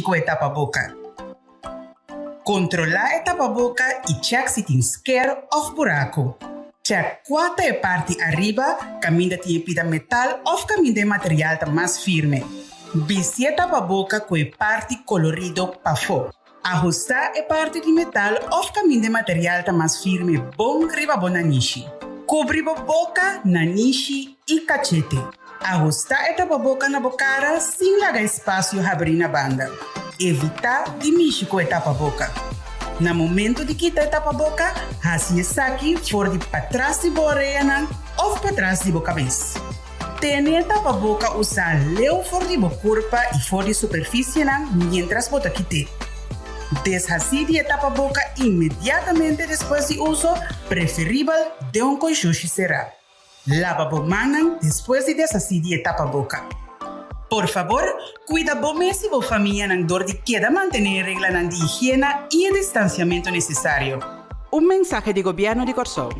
com a tapa-boca. Controlar a tapa-boca e check se tem scare ou buraco. Check quanto é parte arriba, caminho de pida metal ou caminho de material mais firme. Vestir a tapa-boca com a parte colorido para fora. Ajustar a parte de metal ou caminho de material mais firme bom riba na niche. Cobrir a boca, na niche e cachete. Ajustar a tapa-boca na bocara sem largar espaço e abrir na banda. Evitar de mexer com a tapa-boca. No momento de quitar a tapa-boca, assim saque fora de para trás de boa orelha ou para trás de boa cabeça. Tenha a tapa-boca usar leu fora de boa corpo e fora de superfície mientras bota quitar. Deshacidir a tapa-boca imediatamente depois de uso, preferível de coixuxi será. Lava a mão depois de deshacidir a tapa-boca. Por favor, cuida bem se a família não dor de queda manter a regra de higiene e o distanciamento necessário. Mensaje do governo de Corsol.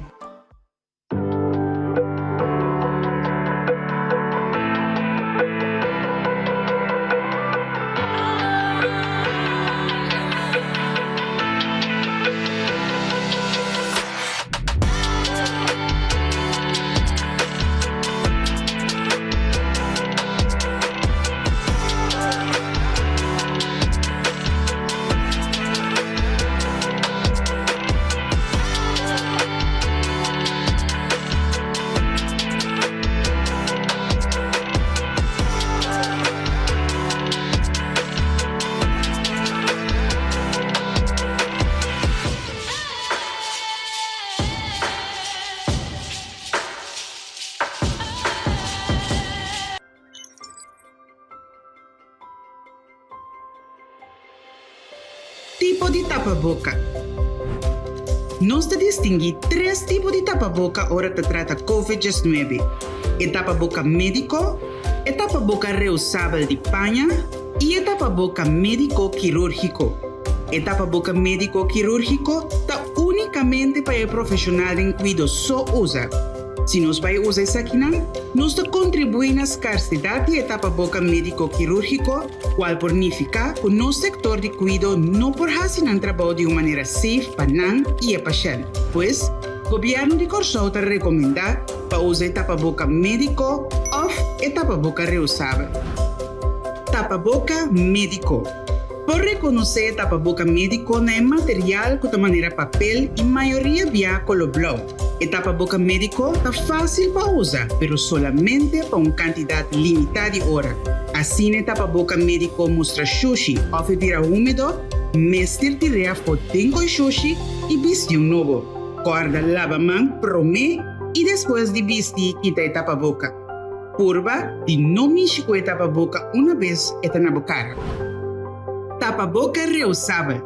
Tipo de tapa-boca. Nós distinguimos 3 tipos de tapa-boca hora que trata COVID-19. O tapa-boca médico, o tapa-boca reusável de panha e o tapa-boca médico quirúrgico. O tapa-boca médico quirúrgico está unicamente para o profissional em cuidado só usa. Se nós vai usar isso aqui, nós contribuímos na escassidade do tapa-boca médico quirúrgico, qual significa que o nosso sector de cuidado não pode fazer um trabalho de uma maneira safe para nós e o paciente. Pois, o governo de Corsol está recomendando para usar tapa-boca médico ou o tapa-boca reusável. Tapa-boca médico. Por reconhecer tapa-boca médico não é material de maneira papel e maioria via color blau. O tapa-boca médico está fácil para usar, mas solamente para uma quantidade limitada de horas. Assim, o tapa-boca médico mostra sushi ou bebida úmido, mestre tirar foto com sushi e vestir novo. Guarda lava mão, promê e depois de vestir, quita o tapa-boca. Curva de não mexer com o tapa-boca uma vez está na boca. Tapa-boca reusável.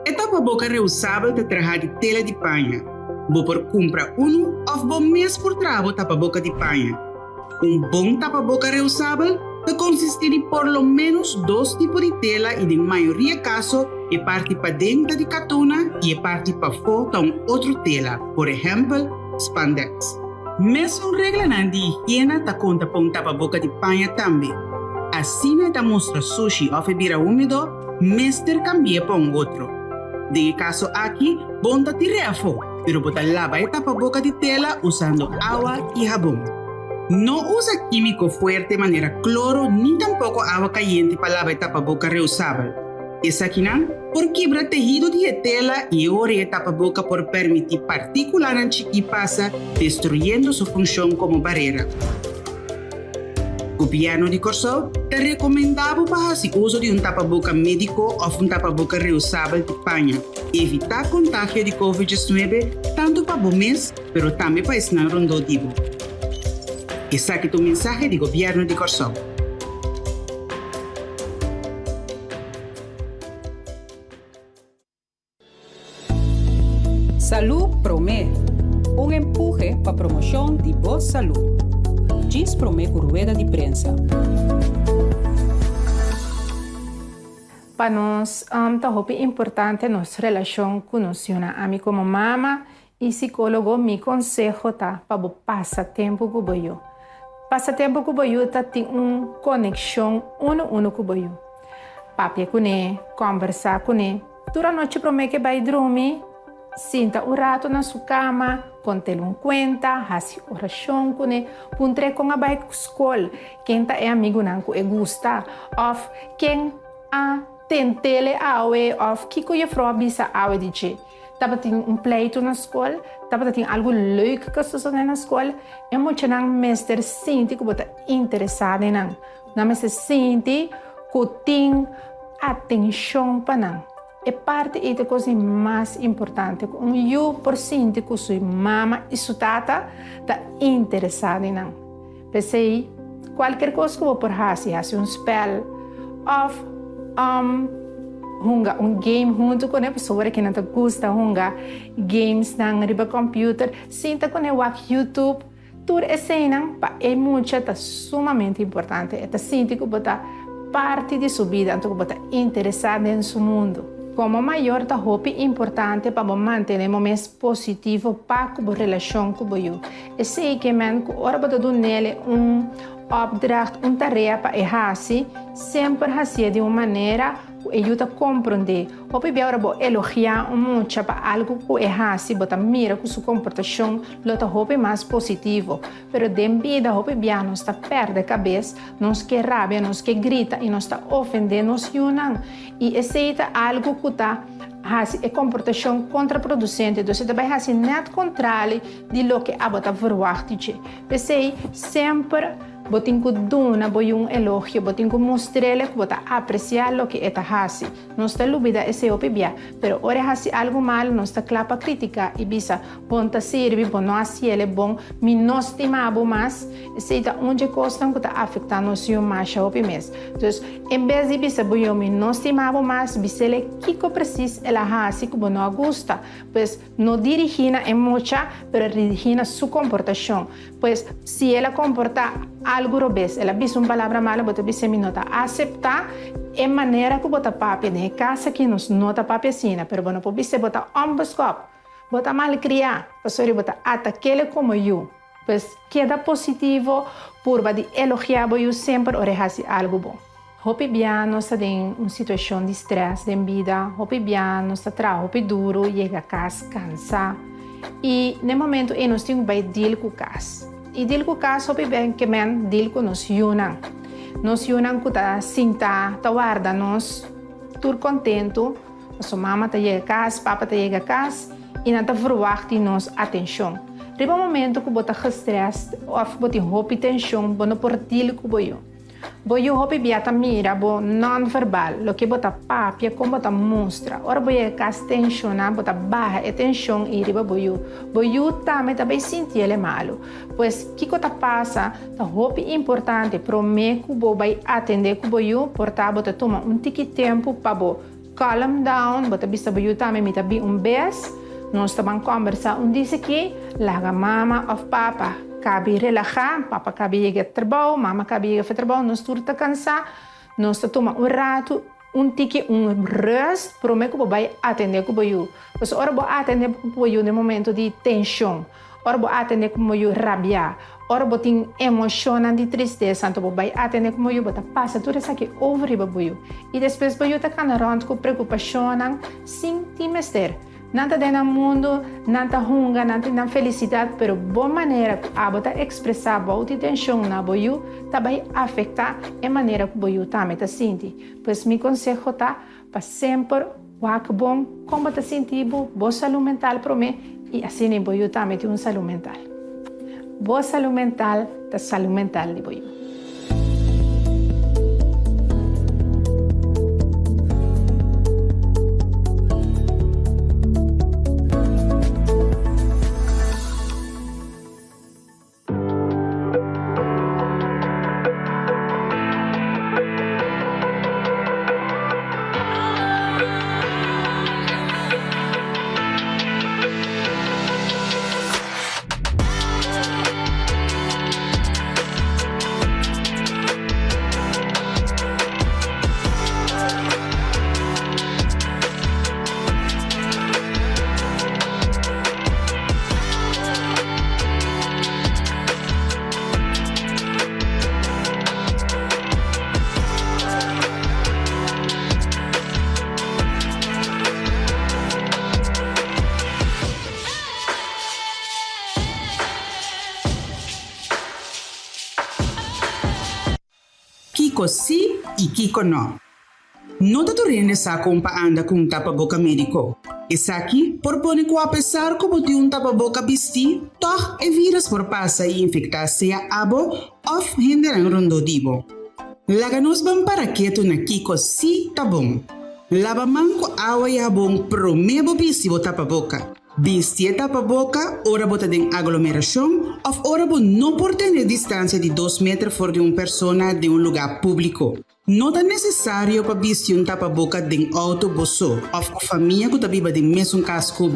O tapa-boca reusável te traz de tela de panha. Vou por comprar ou vou mesmo por travo tapa-boca de panha. Bom tapa-boca reusável te consiste de por lo menos 2 tipos de tela e, de maioria caso, a parte para dentro de catuna e a parte para fora outra tela, por exemplo, spandex. Mesmo regra de higiene te conta para tapa-boca de panha também. Assim, te mostra sushi ou bebida úmido, mestre cambia para outro. De caso aqui, bom te tirar fora. Pero botar lava e tapa-boca de tela usando água e jabón. Não usa químico fuerte de maneira cloro, nem tampouco água caliente para lavar e tapa-boca reusável. Essa aqui não, por quebrar tejido de tela e ore e tapa-boca por permitir partículas que passa, destruindo sua função como barreira. O governo de Corsol te recomendava para o uso de tapa-boca médico ou tapa-boca reusável de panha. Evitar contágio de COVID-19 tanto para o mês, mas também para o rondodivo. Esse aqui é o mensagem do governo de Corsol. Salud Promé, empuje para a promoção de boa saúde. Diz Promé por rueda de prensa. Para nós, é importante nossa relação com nós, amigo como mama e psicólogo, me consejo tá para passar tempo com o Passar tempo com o tá tem uma conexão uno com o papia com ele, conversar com ele. Durante a noite, promete que vai dormir, sinta um rato na sua cama, conte-lhe conta, faça oração com ele, puntre com a vai escola, quem é amigo não que gosta, ou quem tem tele awe, ou que conhece bisa awe de che. Tava tem pleito na escola, tava tem algo leuk que se na escola, é muito não mestre sente que você interessado em não se sente que tem atenção para não. É parte da coisa mais importante, eu por sentir que sua mama e sua tata está interessada em não. Pensei, qualquer coisa que eu por fazer spell, ou um game junto com a pessoa que não gosta games na riba computer, sinta com o YouTube, tudo essa é muito sumamente importante. É sentir que você parte de sua vida, então você interessado em seu mundo. Como maior da hope importante para manter momentos positivos para a relação com você. E sei que ora você dá nele opdracht, tarefa fazer, sempre fazer de uma maneira que ajuda a compreender. Hope bem ora elogiar muito para algo que fazer, você mira com sua comportação, lota hope mais positivo. Pero de vida hope bem não está perde a cabeça, não que rabia, não que grita e não está ofendendo nos humanos. E aceita algo que está é comportação contraproducente, então você vai fazer net controle de lo que a bota verwacht. Pensei sempre botin ko duna bo yung elogio, botin ko mostrele ko bota apreciar lo que eta hasi. No está lubida ese opibia, pero ore hasi algo mal, no está clapa crítica e bisa ponta sirvi, bon no asiele bon, mi no estimabo mas, seita onde costan ko ta afectando si mais opimes. Então, em vez de bisa bo yo mi no estimabo mas, bisele kiko precis ela hasi ko no gusta, pues no dirigina en mucha, pero dirigina su comportación. Pues si ela comporta algo robes, ela diz uma palavra mala, você bisa mi nota aceptar em maneira que bota papi de casa que nos nota papi assina, pero bueno, bisa bota amboscop, bota mal criar, pastor bota ataquele como eu, pues queda positivo, purba de elogiar eu sempre orejasi algo bom. Hopi biano está em uma situação de estresse de vida, hopi biano está trabalho, hopi duro, chega a casa cansado e no momento nós temos que deal com o caso. E deal com o caso, hopi bem que men deal com nos yunan. Nos yunan que tá sinta, tá guarda nos tur contento, nossa mama tá chega a casa, papa tá chega a casa e não tá verwacht nos atenção. Riba um momento que bota estresse, ou bota hopi tensão, bono por deal com boio. Boio hopi biata mira bo non verbal, lo que bota papia como bota mostra. Ora boio cas tensiona, bota barra e tensión e riba boio. Boio também bem sentir ele malo. Pois que cosa passa, tá hopi importante pro me que bo vai atender com boio, porta bota toma tiki tempo para bo calm down, bota bisa boio também mita bi bes. Nós estamos conversar disse que larga mama of papa. Cabe relaxar, papa cabe ir ao trabalho, mama cabe ir ao trabalho, nós tudo está cansado, nós toma rato, tiki, rest, para mim que vai atender com o Mas ora vou atender com o no momento de tensão, ora vou atender com o rabia, ora vou ter emoção de tristeza, então vai atender com o bota passa tudo isso aqui over o e depois o tá canarando com preocupação, sem timester. Nada de no mundo, nada hunga, nada de felicidade, pero boa maneira que a bota expressar boa tensão na boiu, também afetar a maneira que boiu também tá sente. Pois me conselho tá para sempre o bom, como tá sentindo, boa saúde mental para mim e assim em boiu também tem saúde mental. Boa saúde mental, tá saúde mental de boiu. Kiko sim e Kiko não. Nota tu rende saco um pa anda com tapa-boca médico. Essa aqui propõe que apesar como de um tapa-boca vestir, toch é vírus por passa e infectar se a abo ou renderam rondodibo. Laganos bam para quieto na Kiko sim tá bom. Lava manco água e bom pro mebo bisibo tapa-boca. Vestir tapa-boca, ora bota em aglomeração, ou ora bo não por ter distância de 2 metros fora de uma pessoa de um lugar público. Não é necessário para vestir tapa-boca de autobus ou família que vive de mesmo casco.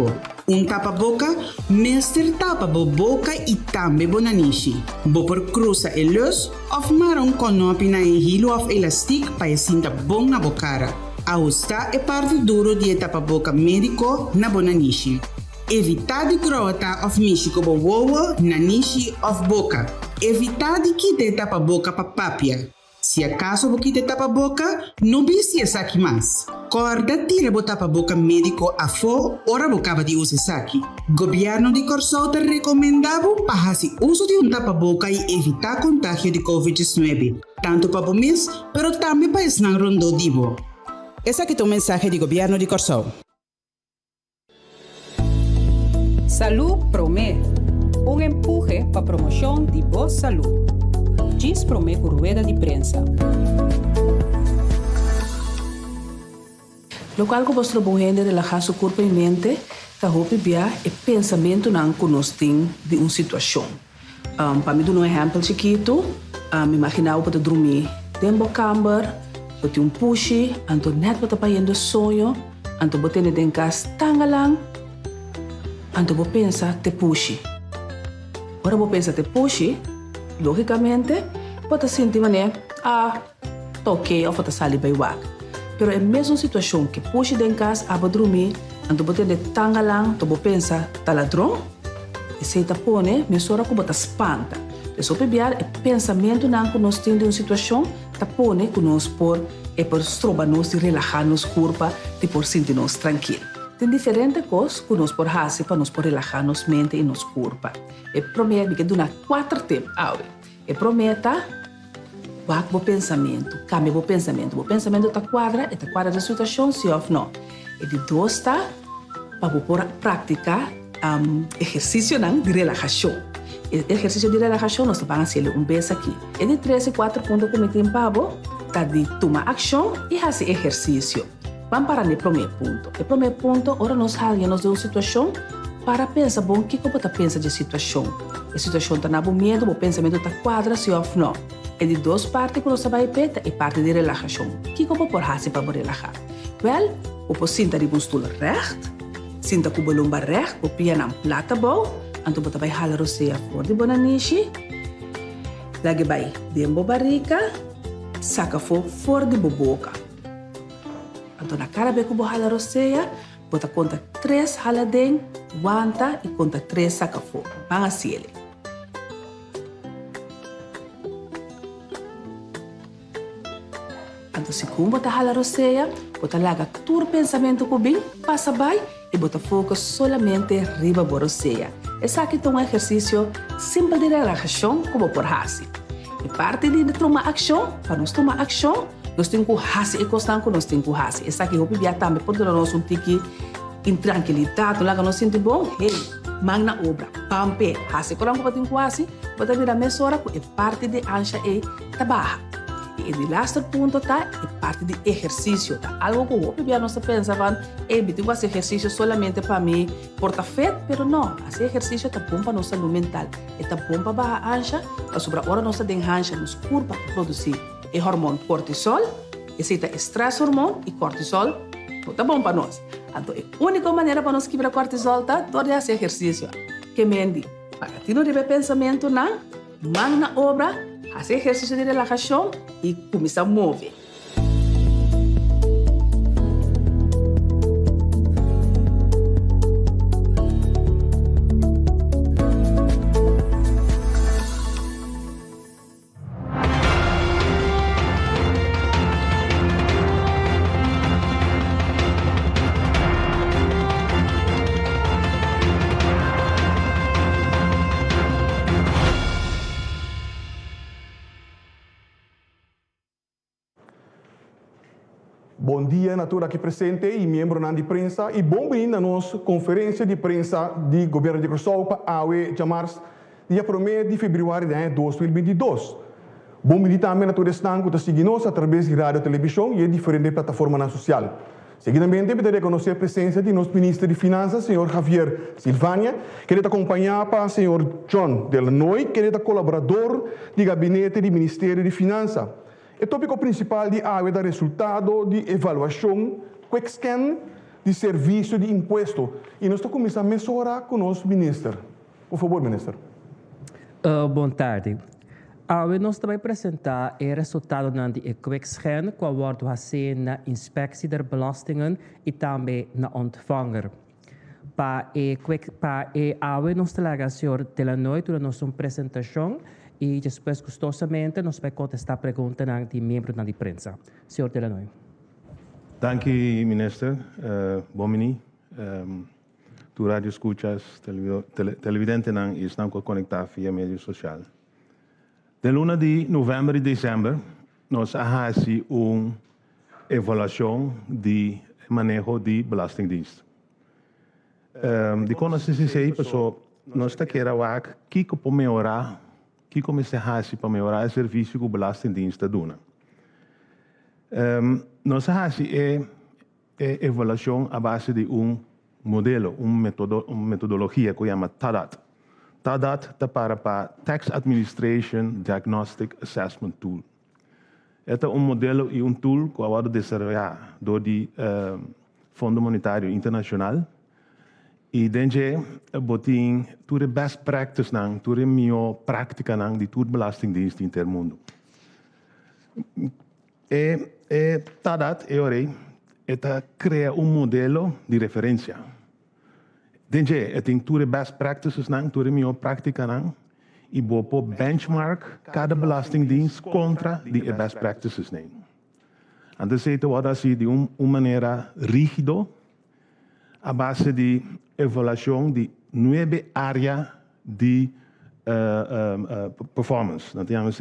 Tapa-boca, mestre tapa-boca e também bonanishi. Bo por cruza e luz, ou mara conopi na hilo ou elástico para sinta bom na bocara. Ajusta é parte duro de tapa-boca médico na bonanishi. Evitar de grota of mishi como wowo, nanishi of boca. Evitar de que tapa-boca para papia. Se acaso você tapa-boca, não visse essa aqui mais. Corda tira o tapa-boca médico a fo, ora bocava de usar essa aqui. Governo de Corsol te recomendava para fazer uso de tapa-boca e evitar contágio de Covid-19. Tanto para o mês, pero também para esnar rondodivo. Essa aqui é o mensagem do Governo de Corsol. Salud Promé, un empuje para promoción de Voz Salud. Diz Promé com rueda de prensa. Local que vostro bom rende relaxar seu corpo e mente, tá roupa bia e pensamento não conosco de uma situação. Para mim, um exemplo chiquito, me imaginava para dormir dentro da cama, para ter push, anto net para estar indo sonho, anto para ter dentro casa tangalang, anto para pensar te push. Ora para pensar te push, logicamente, pode sentir mané, tá ok, ou pode sair bem wak. Pero é a mesma situação que puxa dentro de casa, para dormir, então você tem tangalang, então você pensa, tá ladrão? E se tá pone, mesora como tá espanta. E só pebiar é pensamento não que nós temos de uma situação, tá pone que nós por é por estroba nós de relaxar nos corpo, de por sentir nós tranquilo. Tem diferentes coisas que nós por fazer para nós por relaxar nos mente e nos corpo. E promete que dura 4 tempos, e prometa o pensamento, cambia o pensamento. O pensamento está quadra da situação, sim ou não. E de 2 está para praticar exercício de relaxação. E exercício de relaxação nós vamos fazer vez aqui. E de 3 e 4 pontos que me tem pavo, está de tomar ação e fazer exercício. Vamos para o primeiro ponto. O primeiro ponto, ora nós saímos de uma situação para pensar, bom, o que eu vou pensar de situação? A situação está na medo, o pensamento está quadra, sim ou não. E de 2 partes que nós vamos repetir, é parte de relaxação. O que eu vou fazer para relaxar? Well, eu posso sentar em um stoel recht, sentar com o lombar recht, o pia na plata bom, então eu vou jalar o seia fora de bonanishi, lagi vai dentro da barriga, saca fora de boca. Então na cara bem que eu vou jalar o seia, vou conta 3 jaladem, aguanta e conta 3 saca fora. Vamos assim ele. Então, se como você jalar o seia, você larga todo o pensamento que vem, passa bem e você foca solamente riba da seia. Esse aqui é um exercício simples de relaxação como por fazer. E parte de tomar ação, para nós tomar ação, nós temos que fazer e constante nós temos que fazer. Esse aqui é o também porque nós não temos que intranquilidade, nós sentimos bom, hey, magna obra, pampe, fazer. Quando você tem que fazer, você vira meia hora, é parte de ancha e trabalho. E o último ponto é parte de exercício. Tá? Algo que eu pensava, eu fazer exercício somente para mim, porta feito, mas não. Fazer exercício é bom para a nossa saúde mental. É bom para a ancha, sobre a hora nossa de ancha, nos corpo para produzir o hormônio cortisol, esse é estresse hormônio e cortisol, é bom para nós. Então, a única maneira para nós quebrar cortisol é fazer exercício. Que mendi, para ti não deve pensamento, não, magna obra, fazer exercício de relaxação e começar a mover. bom dia a todos aqui presentes e membros da imprensa e bom vindo à nossa conferência de imprensa do governo de Curaçao para AUE de março, dia 1 de fevereiro de 2022. Bom vindo também a todos que estão seguindo através de rádio, televisão e diferentes plataformas sociais. Seguidamente, podemos reconhecer a presença de nosso ministro de Finanças, senhor Javier Silvânia, que está acompanhado pelo senhor John Delanoy, que é colaborador do gabinete do Ministério de Finanças. O tópico principal de AUE é o resultado de avaliação quick scan de serviço de imposto. E nós estamos começando a mensurar com o nosso ministro. Por favor, ministro. Boa tarde. Nós também apresentar o resultado do quick scan que wordt gezien na inspectie der belastingen e também na ontvanger. Para nós traga senhor Delanoy durante nossa apresentação e depois gostosamente nós vamos contestar perguntas de membros da imprensa. Senhor Delanoy. Dank u, minister. Bomini. Tu rádio escuchas, televidente e estão conectados via mídia social. De luna de novembro e dezembro, nós fazemos uma avaliação de manejo de belastingdienst. De quando nós dizemos, nós queremos ver que pode melhorar, que começa a fazer para melhorar o serviço que o belastingdienst dá. Nós fazemos a avaliação à base de modelo, uma metodologia que chama TADAT. TADAT é para Tax Administration Diagnostic Assessment Tool. Este é modelo e tool que é desenvolvido do Fundo Monetário Internacional e dentro botin toda best practice toda melhor prática de toda belastingdienst in ter mundo. TADAT cria modelo de referência. Dentro tem toda best practices toda melhor prática e bopo benchmark cada belastingdienst contra de best practices Antes se assim de maneira rígida a base de avaliação de 9 áreas de performance. Nós temos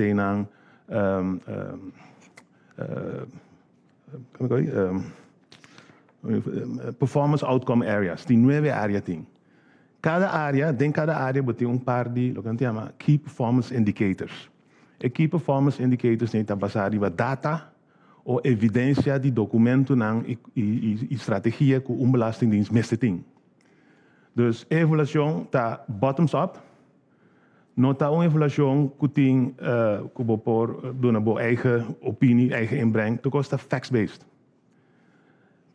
performance outcome areas, die 9 áreas tem. Cada área tem par de, lo que chama Key Performance Indicators. E Key Performance Indicators tem baseado em data ou evidência de documento e estratégia que belastingdienst mestre tem. Dus a avaliação está bottoms up, não está uma avaliação que tem que por uma boa eigen opinie, eigen inbreng, tu costa facts-based.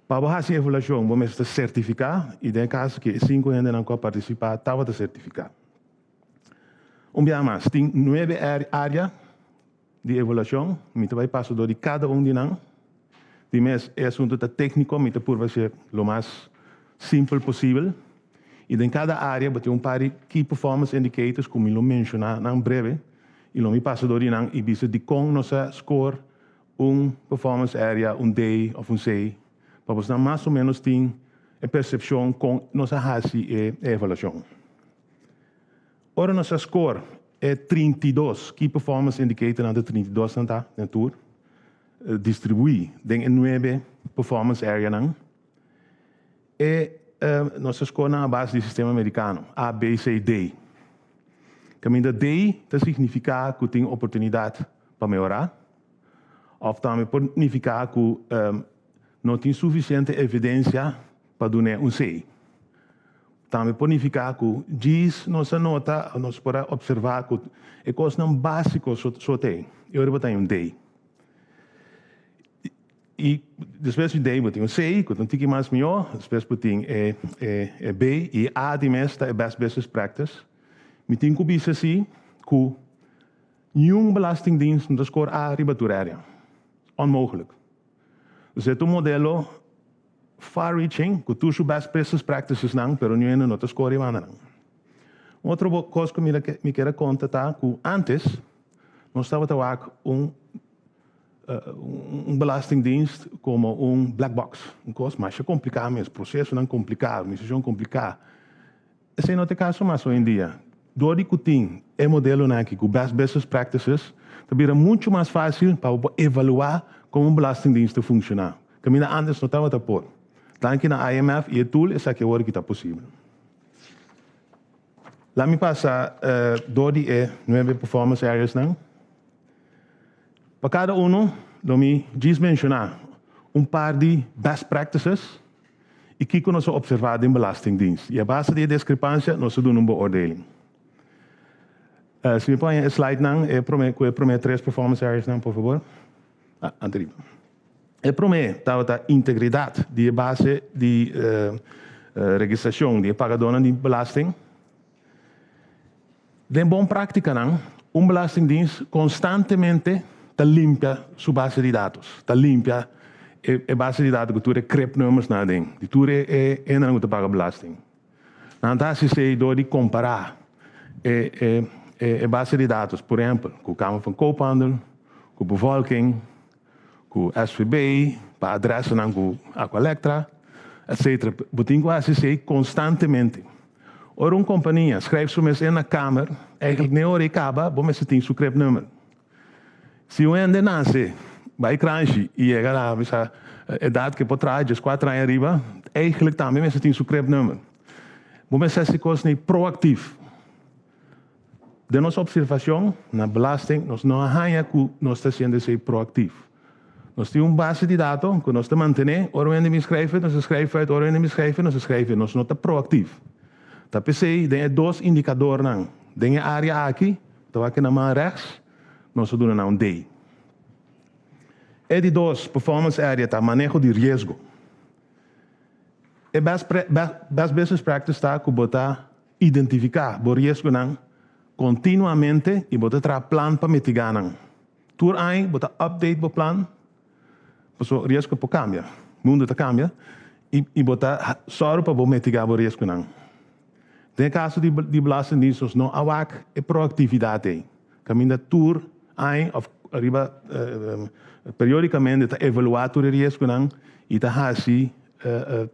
Para fazer a avaliação, vamos certificar, e em caso que 5 ainda não podem participar, estava a certificar. Dia mais, tem 9 áreas de avaliação, me vai passar de cada de nós. De mês é assunto técnico, me por ser o mais simples possível. E em cada área, tem par de Key Performance Indicators, como eu mencionei em breve, e me passa de nós e visa de como nossa score, performance area, day ou C, para você mais ou menos ter a percepção com nossa raça e avaliação. Ora, nossa score é 32, Key Performance Indicator de 32 na tour, distribui em 9 performance area e nossa score na base do sistema americano, A, B, C, D. Caminho D significa que tem oportunidade para melhorar, ou também pode significar que não tem suficiente evidência para dar C. Também pode significar que diz nossa nota, nós podemos observar que é coisa não básica só tem. Eu tenho D. E depois de D, tem C, que não tem mais melhor, depois tem B e A de mestre é best business practice. Me tem que dizer assim que nenhum belastingdienst não score A ribaturária. Onmogelijk. Dus het modelo far-reaching, que tu best business practices pero não te score não. Outra coisa que me quero contar que antes nós estava trabalhando belastingdienst como black box, coisa mais complicada mesmo, processo não complicado, administração complicada. Esse não é o caso mais hoje em dia. Doori que tem é modelo aqui com best business practices, também é muito mais fácil para avaliar como belastingdienst funciona. Camina antes não estava por. Tanto na IMF e o tool é que agora que está possível. Lá me passa 9 performance areas não. Para cada eu me diz mencionar par de best practices e que nós observamos em belastingdienst. E a base de discrepância nós damos uma beoordeling. Se me põe a slide não, prometo 3 performance areas não, por favor. Anterior. Prometo a integridade de base de registração de pagador de belasting. De boa prática não, belastingdienst constantemente limpia sua base de dados, limpia a base de dados que tu recrept números na dentro, que tu não te paga belasting. Não está se de comparar a base de dados, por exemplo, com o Kamer van Koophandel, com a bevolking, com o SVB, para a adresse com a Aqualectra, etc. Botem quase constantemente. Ora, uma companhia schrijft zo mensen in de kamer, eigenlijk niet hoor ik hebben, bom mensen tien zoekreep nummer. Se o ende nasce, vai cranchi e chega lá, essa idade que por trás, 4 anos arriba, eigenlijk também mensen tien zoekreep nummer. Bom mensen se coisa proactivo. De nossa observação na belasting, nós não arranha que nós está sendo proactivo. Nós temos base de dados que nós estamos mantendo, ora o ende me escreve, nós escreve, ora o ende me escreve, nós escreve, nós não está proactivo. Tá pensei, tem 2 indicadores não. Tem a área aqui, tá aqui na mão rechts, nós damos um day. E de 2 performance area tá manejo de risco. E best business practice tá que botar identificar o risco não continuamente e botar tra plan para mitigar não. Tour aí botar update o plan, porque o risco pode cambiar, o mundo tá cambia e botar só para mitigar o risco não. Tem caso de belastingdienst não há proatividade. Caminha tour aí arriba periodicamente tá evaluar o risco não e tá assim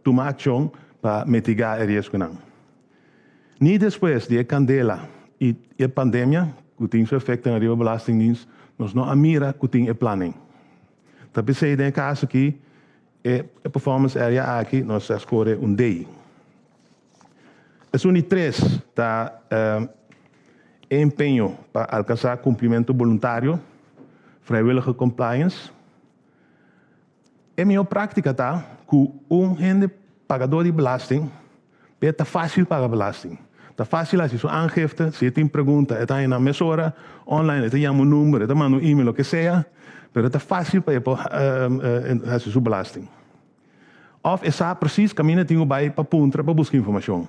tomar ação para mitigar o risco não. Nem depois de candela e a pandemia que tem seu efeito na arriba belastingdienst, nós não mira que tem planning. Tá pensei tem caso que a performance area aqui nós escolhe day. A 3 está empenho para alcançar cumprimento voluntário, vrijwillige compliance. A minha prática está que pagador de belasting é fácil pagar belasting. Está fácil assim, sua aangifte, se tem pergunta, está na mesora, online, está chama um número, está manda um e-mail, o que seja, mas está fácil para fazer sua belasting. Of essa precies caminha tem para puntra para buscar informação.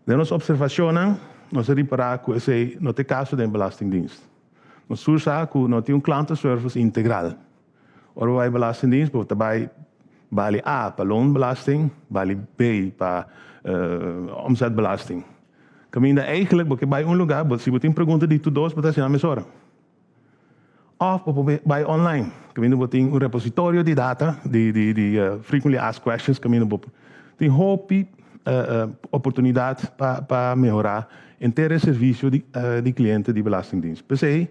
De nossa observação, nós reparamos que esse não tem caso de belastingdienst. Nós surgimos que não tem klantenservice integral. Ora, vai belastingdienst, vai vale A para loonbelasting, vale B para omzetbelasting. Caminha eigenlijk, porque vai lugar, se você tem pergunta de tudo, você está na mesora. Of vai online, caminha tem repositório de data, de frequently asked questions, caminha tem hope oportunidade para melhorar inteiro serviço de cliente de belastingdienst. Pensei,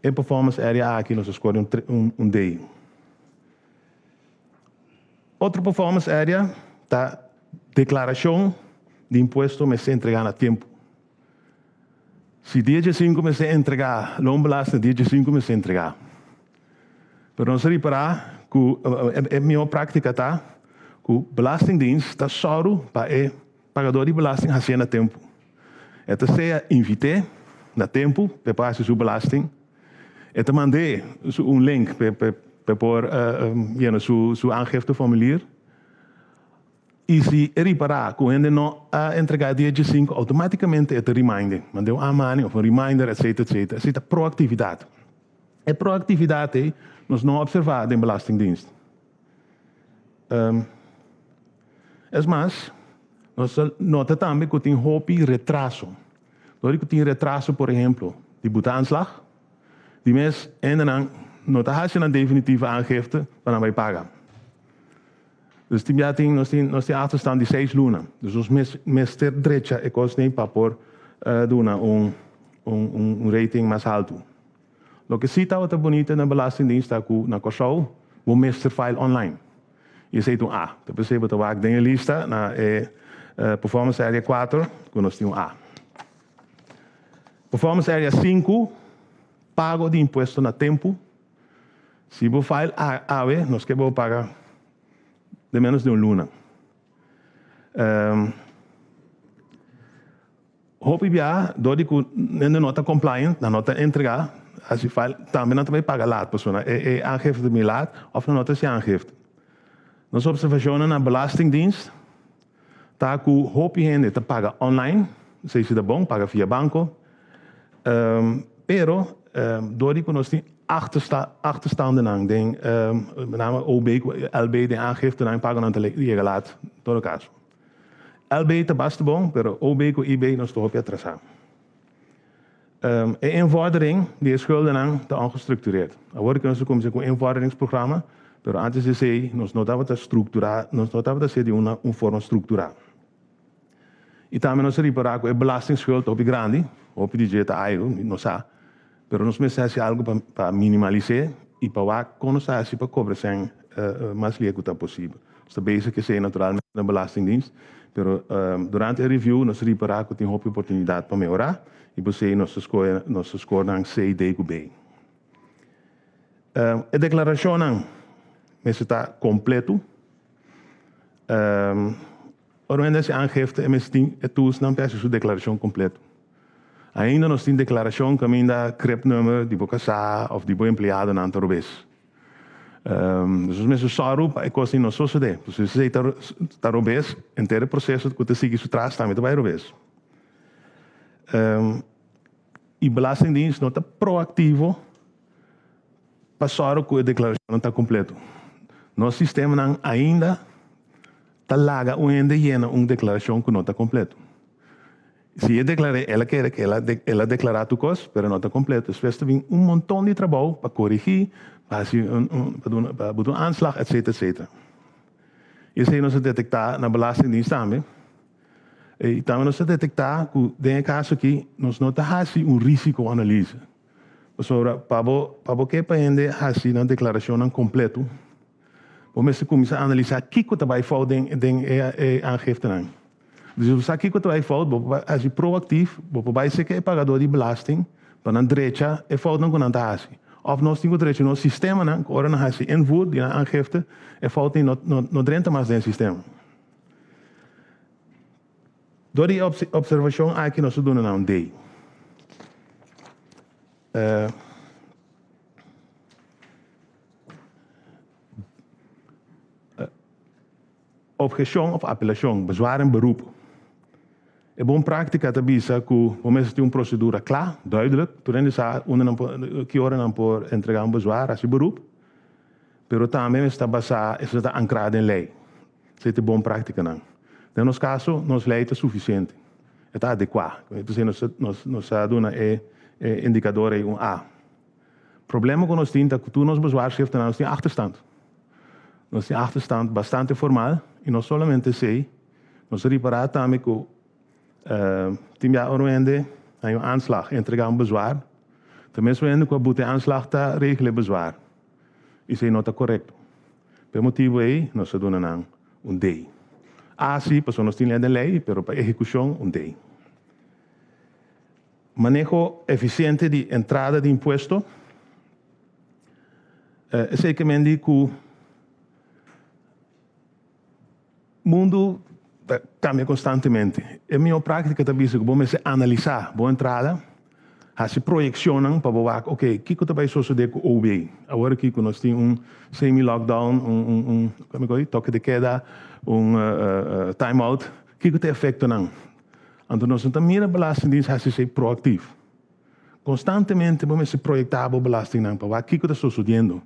a performance area aqui nós escolhemos day. Outra performance area tá declaração de imposto me se entregar a tempo. Se dia 5 me se entregar, loan belasting dia 5 me se entregar. Pero nós reparar que a minha prática tá o belastingdienst está só para o pagador de belasting fazer a tempo. Então, se invite na tempo para fazer sua belasting, então mandei link para pôr sua aangifte formulier. E se reparar que ainda não entregar dia 5, automaticamente é reminder. Mandei aanmaning of reminder, etc. etc. Isso é proatividade. A proatividade nós não observamos em belastingdienst. É mais, nós notamos também que tem retraso. Door que tem retraso, por exemplo, de boetaanslag, die mensen ainda não está fazendo a definitiva aangifte para não vai pagar. Dus nós temos achterstand de 6 lunas. Dus ons mes ter direita é coisa nem para pôr rating mais alto. O que sim está bonito na belastingdienst, está na Kosovo, o master file online. E sei um A. Então, você bota o dentro lista na Performance Area 4, que nós temos A. Performance Area 5, pago de imposto na tempo. Se o file AWE, nós queremos pagar de menos de luna. Hope BA, dori que na nota compliant, na nota entregar, as file também não também paga lá, pessoa é aangifte de laat of na nota se aangifte. Nós observationen na belastingdienst, tá com hope gente te paga online, sei se é bom, paga via banco, pero dori que nós tem achterstanden aan ding, met name OB, LB de aangifte en pagan aan te laat, todo o caso. LB te basta bom, pero OB com IB nos toch op atrasar. Invordering die schulden aan te ongestructureerd. Agora que nós começamos com invorderingsprogramma, pero antes de ser, nós notava te estruturar, nós notava ser de uma forma estrutural. E também nós reparar com a belastingschuld op grande, op die jeta aigo, não sabe. Pero nós precisamos fazer algo para minimalizar e para conostar para cobrar sem mais líquido possível. Está bezig que seja naturalmente na belastingdienst, pero durante a review nós reparar que tem uma oportunidade para melhorar e você nossa score na CDB. A declaração não está completo. Ora se aangifte en misschien het toestaan per sua declaração completa. Ainda nós temos declaração que ainda CREP-nummer de boca of de boa empregado na Antarobes. Dus os meus saru é coisa não só se dê. Se você está robes, inteiro processo que você sigue isso traz também vai robes. E belastingdienst não está proativo para saru que a declaração não está completo. Nosso sistema não ainda está larga ainda llena declaração que não está completo. Se eu declarei, ela quer que ela declarar tu coisa, mas não está completo. Então, tem montão de trabalho para corrigir, para fazer aanslag, etc, etc. Isso aí nós detectar na belastingdienst também. E também nós detectar que, nesse caso aqui, nós não temos risco-analise. Para que para ainda fazer uma declaração completa, vamos começar a analisar o que vai fazer em aangifte. Dus we aqui que vai fout, als je proactief, vai ser que é pagador de belasting, para a direita é fout não com a Of nós temos direito no sistema, não, agora não há se invoer de aangifte, é fout não drenta mais dentro sistema. Door die observação aqui nós doen nou day. Objeção of apelação, bezwaar en beroep. É bom prática te bisa que o mensen tem procedura klaar, duidelijk. Toen is que hora não por entregar bezwaar als je beroep. Pero também está ancrado em lei. Isso é bom prática não. No nosso caso, nos lei é suficiente. É adequado. Então, nós damos indicador é A. O problema que nós temos é que nos bezwaar schrift nós temos achterstand. Nós temos achterstand bastante formal e não somente sei, nós reparar também que tem já orwende aan je aanslag entregar bezwaar. Tenminste, we hebben een aanslag te regelen bezwaar. Is hij niet correct? Per motivo aí, nós damos D. Assim, pessoas têm de lei, pero para execução, D. Manejo eficiente de entrada de imposto. É secamente que o mundo cambia constantemente. A minha prática também é que vamos analisar boa entrada, se projecionam para ver, ok, o que vai suceder com o OB? Agora que nós temos semi-lockdown, toque de queda, time-out, o que tem efeito não? Então, nós também a belastingdienst a ser proativo. Constantemente vamos projetar a belasting para ver o que está sucedendo.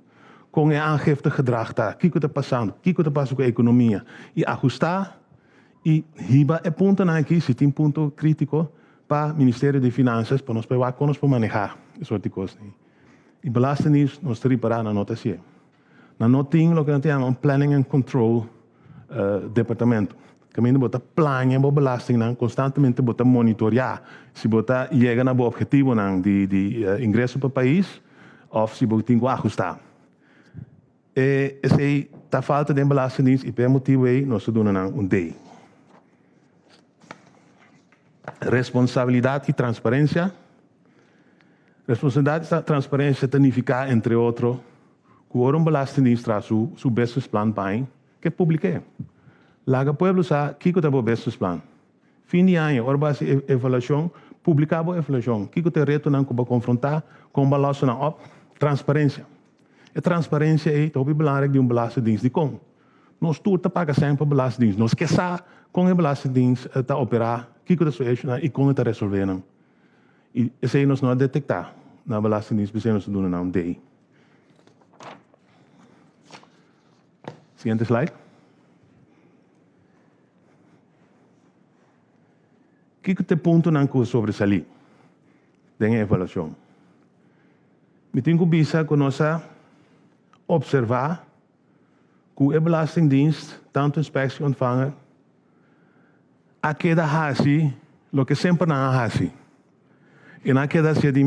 Com a aangifte gedrag, o que está passando, o que está passando com a economia. E ajustar. E riba é ponto aqui, se tem ponto crítico para o Ministério de Finanças, para nós pegar como nós podemos manejar esse tipo de coisa. E belastingdienst nós reparar na nota C. Na nota tem o que nós chamamos Planning and Control Departamento. Que ainda bota planear a belasting, constantemente bota monitorear se bota chega na boa objetivo de ingresso para o país, ou se bota tem que ajustar. E se tá falta de belastingdienst, e per motivo aí, nós doen um day. Responsabilidade e transparência. Responsabilidade e transparência significa, entre outros, que o belastingdienst traz seu business plan para que publique. Laga pueblo sa, kiko tabo business plan. Fim de ano, hora base avaliação, publicava a avaliação. Kiko te reto não kuba confrontar com balanço na op, transparência. E transparência é o belangrijk de belastingdienst de com. Nós tudo paga sempre belastingdienst. Nós que sa com o belastingdienst ta operar, kiko te solucionar e com te resolver não. E esse aí nós não detectar na belastingdienst, porque nós doen não day. Seguinte slide. O que te ponto não que sobresalir da avaliação? Me tenho que bisa que nós observar que o belastingdienst, tanto inspecção ontvanger, a queda hasi, lo que sempre não hasi. E na queda se de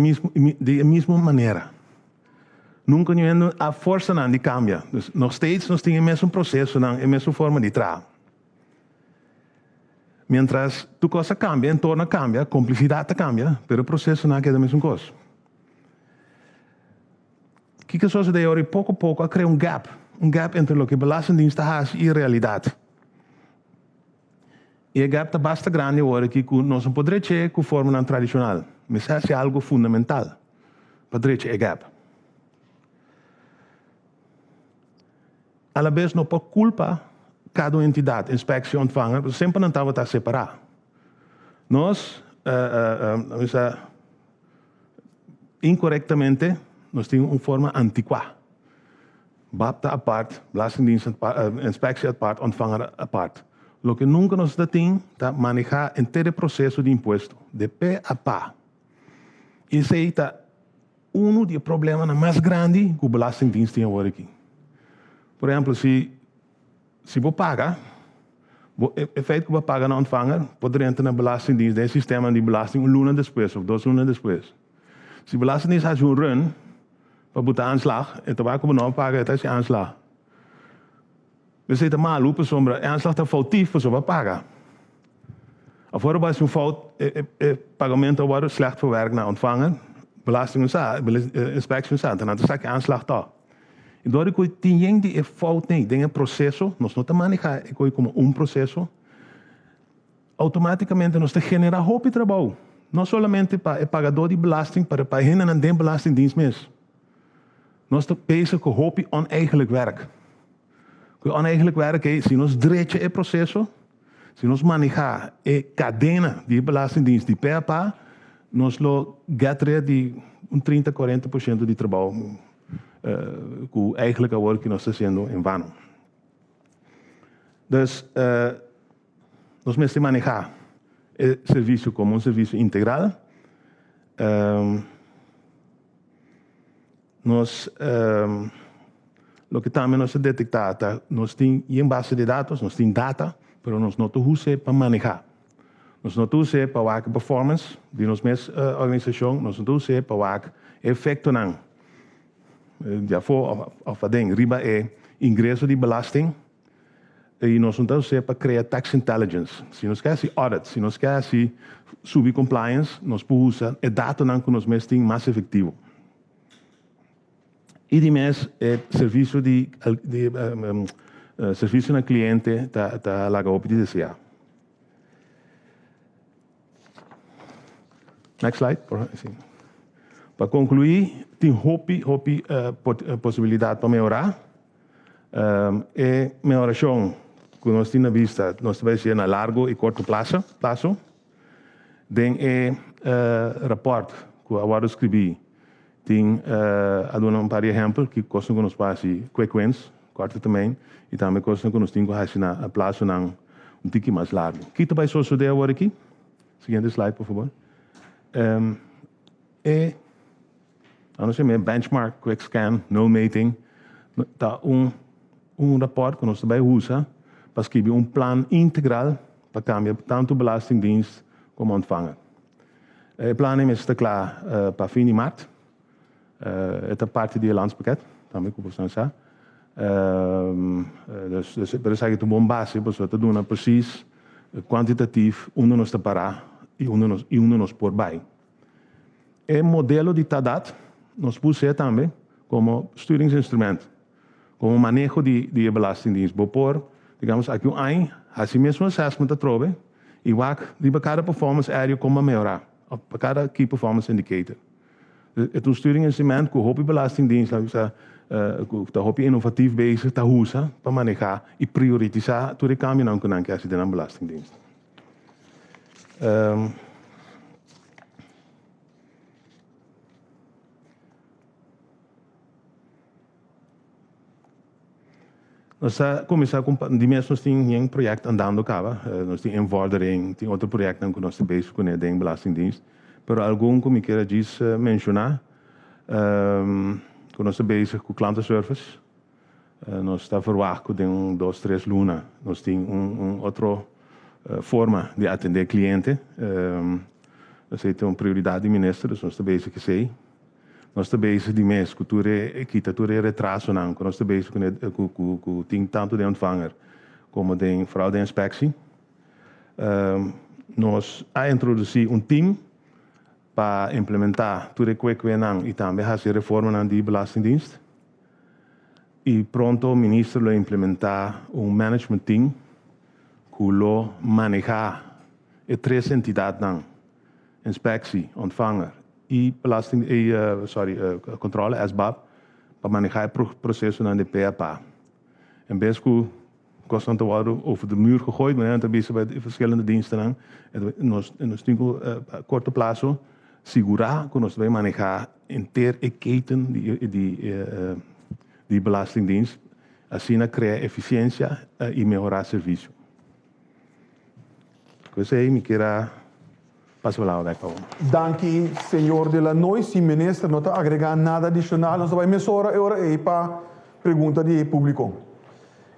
mesma maneira. Nunca não a força não de cambia. Nog steeds nós temos o mesmo processo, a mesma forma de trabalhar. Mientras tu cosa cambia, entorno cambia, complicidade cambia, pero o processo não é a mesma coisa. O que sucede agora? Pouco a pouco, a criar um gap entre o que a belastingdienst faz e a realidade. E o gap está bastante grande agora que nós não podemos ter com forma tradicional, mas é algo fundamental para ter o gap. A la vez, não por culpa cada entidade, inspecção, ontvanger, sempre não estava separado. Nós, incorretamente, nós temos uma forma antiqua. BAPTA à parte, belastingdienst, inspecção à parte, ontvanger à parte. O que nunca nós temos é manejar o inteiro processo de imposto, de pé a pá. Esse aí é um dos problemas mais grandes que o belastingdienst tem agora aqui. Por exemplo, se você paga, o efeito que você paga na ontvanger, poderia entrar na belastingdienst, no sistema de belasting, luna depois, ou 2 lunas depois. Se o belastingdienst faz run, para botar aanslag, en terwijl we nou paga, het is je aanslag. We zitten maar lopen, sombra, aanslag está foutief, voor zo'n paga. Of worden bij zo'n fout, pagamenten worden slecht verwerkt naar ontvanger, belasting inspectie en dan zak je aanslag toch. E doordat ik tinha die fout nem, tem processo, nós não estamos manejando como processo, automaticamente nós te genera hoop trabalho, não somente para o pagador de belasting, para hij não tem belastingdienst mesmo. Nós estamos bezig com hoop oneigenlijk werk. O oneigenlijk werk é se nós drechen o processo, se nós manejar a cadena de belastingdienst de pé a pá, nós lo getreia de 30-40% de trabalho. Que eigenlijk a work que nós estamos fazendo em vano. Dus, nós temos que manejar o serviço como um serviço integral. Nós, o que também nós detectamos, nós temos em base de dados, nós temos data, mas nós não usamos para manejar. Nós não usamos para ver performance de nossa organização, nós não usamos para ver efeito não. Já foi a ding, riba é ingresso de belasting e nós não estamos para criar tax intelligence. Se nós queremos audit, se nós queremos subir compliance, nós podemos usar a data que nós mesmos temos mais efetivo. E de mais, serviço serviço ao cliente está lá op de DCA. Next slide. Para concluir, tem possibilidade para melhorar. E melhoração que nós temos na vista, nós vamos ser a largo e curto prazo. Tem rapport que eu agora escrevi. Tem um par de exemplos que costam que nos passe quick wins, quarto também, e também costam que nos temos que fazer a prazo um tique mais largo. O que tu vai suceder agora aqui? Seguinte slide, por favor. Não sei, benchmark, quick scan, null mating, tá rapport que nós também usa para escrever plano integral para cambiar tanto belastingdienst como ontvanger. O plano está claro para fim de março. É parte do landspakket, também como você sabe. Dus dat is eigenlijk een base, dus we doen precies kwantitatief onder nos te parar e onder nos por bij. E modelo de TADAT nos puse também como sturingsinstrumento, como manejo de belastingdienst. Por, digamos, aqui ano, assim mesmo assessment da trobe, e wak de cada performance area como melhorar, para cada key performance indicator. Het is een sturingsinstrument que hoop belastingdienst, dat hoop innovatief bezig, dat husa, para manejar e priorizar todo o caminho não que não quer se den belastingdienst. Nós começamos com nós temos um projeto andando cá, nós temos invordering, tem outro projeto que nós estamos bezig com a belastingdienst. Pero algum como queira mencionar, que nós estamos bezig com klantenservice, nós estamos verwachten de 2, 3 lunas, nós temos outra forma de atender cliente, nós temos uma prioridade de ministro, nós estamos bezig com isso. Nós estamos bezig de mês, com tudo retraso, nós estamos bezig com tanto de ontvanger como de fraude de inspectie. Nós introduzimos team para implementar tudo o que e também fazer reforma na belastingdienst. E pronto o ministro vai implementar management team que vai manejar 3 entidades, inspectie, ontvanger e controle, SBAP, para manejar o processo na PAPA. En best que constant worden over de muur gegooid, maar dan bezig bij de verschillende diensten. En nos tengo korte plazo segurar que nós vamos manejar inteira a keten de belastingdienst, assim criar eficiência e melhorar o serviço. Isso aí me queira passar lá onde é que eu. Danke, senhor de la Noi, se ministro não está agregando nada adicional, nós vamos mesurar agora para pergunta de público.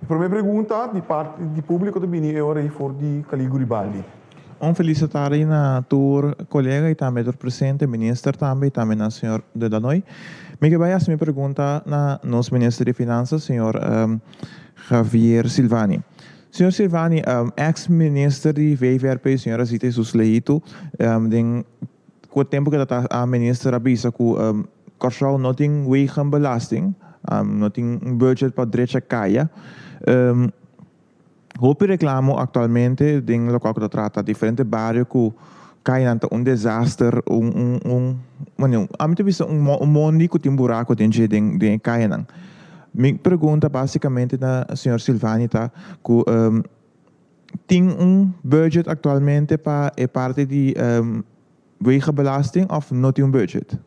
A primeira pergunta de parte do público também é hora for de Caligo Ribaldi. Felicitare na tur colega e também tur presente, ministro também na senhor de Danoi. Me que vai me pergunta na nosso ministro de Finanças, senhor Javier Silvani. Senhor Silvani, ex-ministro de VVRP, senhora Zita Susleito, com o tempo que a ministra avisa que Corsau não tem wegen belasting, não tem budget para direita caia. Hoop reclamo actualmente ding local que trata diferente bairro que cai nanta desastre a mim visto mondi que tem buraco dentro de cai nan. Me pergunta basicamente na senhor Silvani tá que tem budget actualmente para parte de wegenbelasting of não tem budget?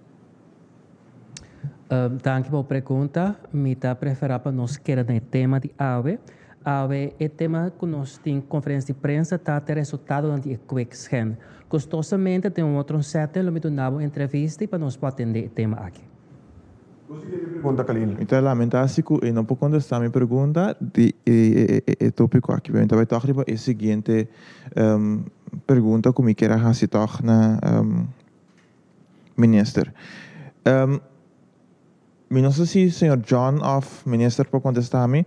Danke pela pergunta. Me dá preferir para nós querer no tema de AWE. AWE é tema que nós temos conferência de prensa, está ter resultado de quick scan. Custosamente tem outro set, me donava entrevista para nós poder atender o tema aqui. Pergunta, Kalil. Então, lamentasse que eu não posso contestar a minha pergunta de tópico aqui. Então, vai tocar a seguinte pergunta que me quer fazer na ministro. Não sei se o senhor John of ministro pode contestar a mim.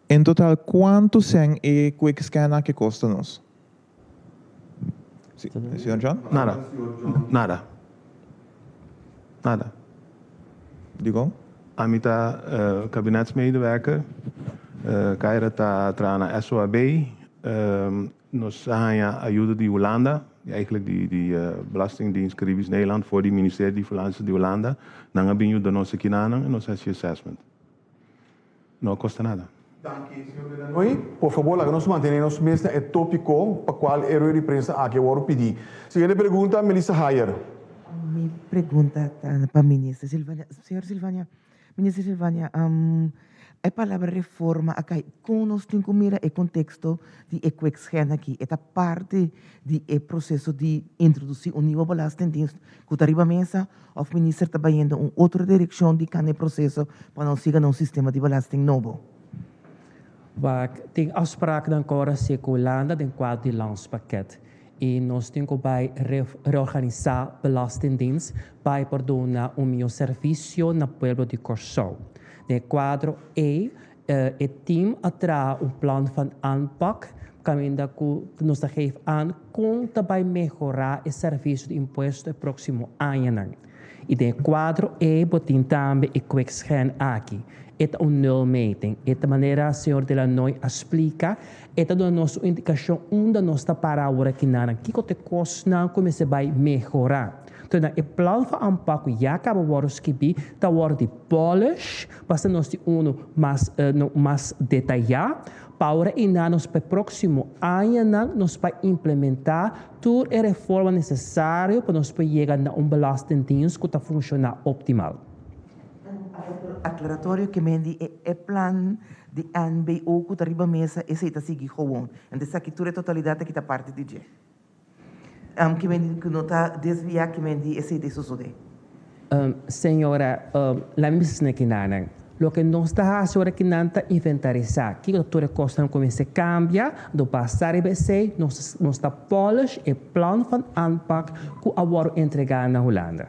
Em total, quanto são e quick scan que custa nos? Senhor John? Nada. Digo? A mim está kabinetsmedewerker, Kaira está na SOAB, nós hebben ajuda de Holanda, eigenlijk die Belastingdienst Caribisch Nederland voor die Ministerie de Finanças de Holanda, dan hebben we de nossa kinana en nossa assessment. Não custa nada. Noi, por favor, nós mantenemos mesmo o tópico para qual erro de prensa aqui eu vou pedir. Seguinte pergunta, Melissa Hayer. Mi pergunta para a ministra Silvania. Senhor Silvania, ministra Silvania, a palavra reforma aqui, como nós temos que mirar o contexto de quick scan aqui, é parte do processo de introduzir novo belastingdienst que está arriba à mesa, ou o ministro está indo em outra direção de cada processo para não seguir um sistema de belasting novo? Tem afspraken agora com a Holanda em quadro de landspakket. E nós temos que reorganizar o belastingdienst para poder dar melhor serviço no povo de Corsau. No quadro Het team atra een plan van aanpak. Caminda que nos geeft aan como também melhorar o serviço de imposto no próximo ano. E de quadro botin também e quexgen aqui. É nulmeting. É maneira o senhor de la Noi explica. É a nossa indicação onde nós está para agora que não que te costa como se vai melhorar. Então, o plano de aanpak já acaba de que está de polish, basta nós ter mais detalhado. Para nos para o próximo ano, nós vai implementar toda a reforma necessária para nós chegar a belastingdienst que funciona optimal. Aclaratório que mendi é plan de NBO que arriba mesa e se seguir gewoon. En essa aqui toda a totalidade que está parte de je. Que mendi que não está desviar que mendi e se de suceder. Senhora, la misma que nana. Lo que nós está fazendo é que não está inventarizar. Que a toda costa começa a cambiar, do passar e BC, nós está polish e plano van aanpak que agora entregar na Holanda.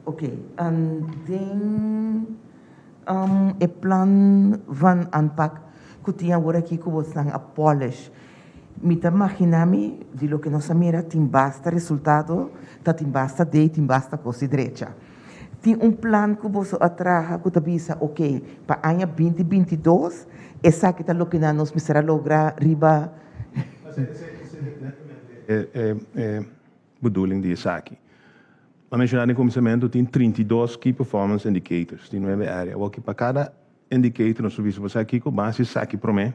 Ok. En dan e plan van aanpak que tinha agora aqui que você a polish. Me tá imaginando de lo que nós mira tem basta resultado, tá tem basta day, tem basta coisa direita. Tem plan que você atraja que te avisa, ok, para ano 2022, essa que está lo que nós precisamos lograr riba. Bedoeling die is aqui. Maar mencionar em começamento tem 32 key performance indicators, die 9 áreas. O que para cada indicator nós subimos aqui com base aqui para mim.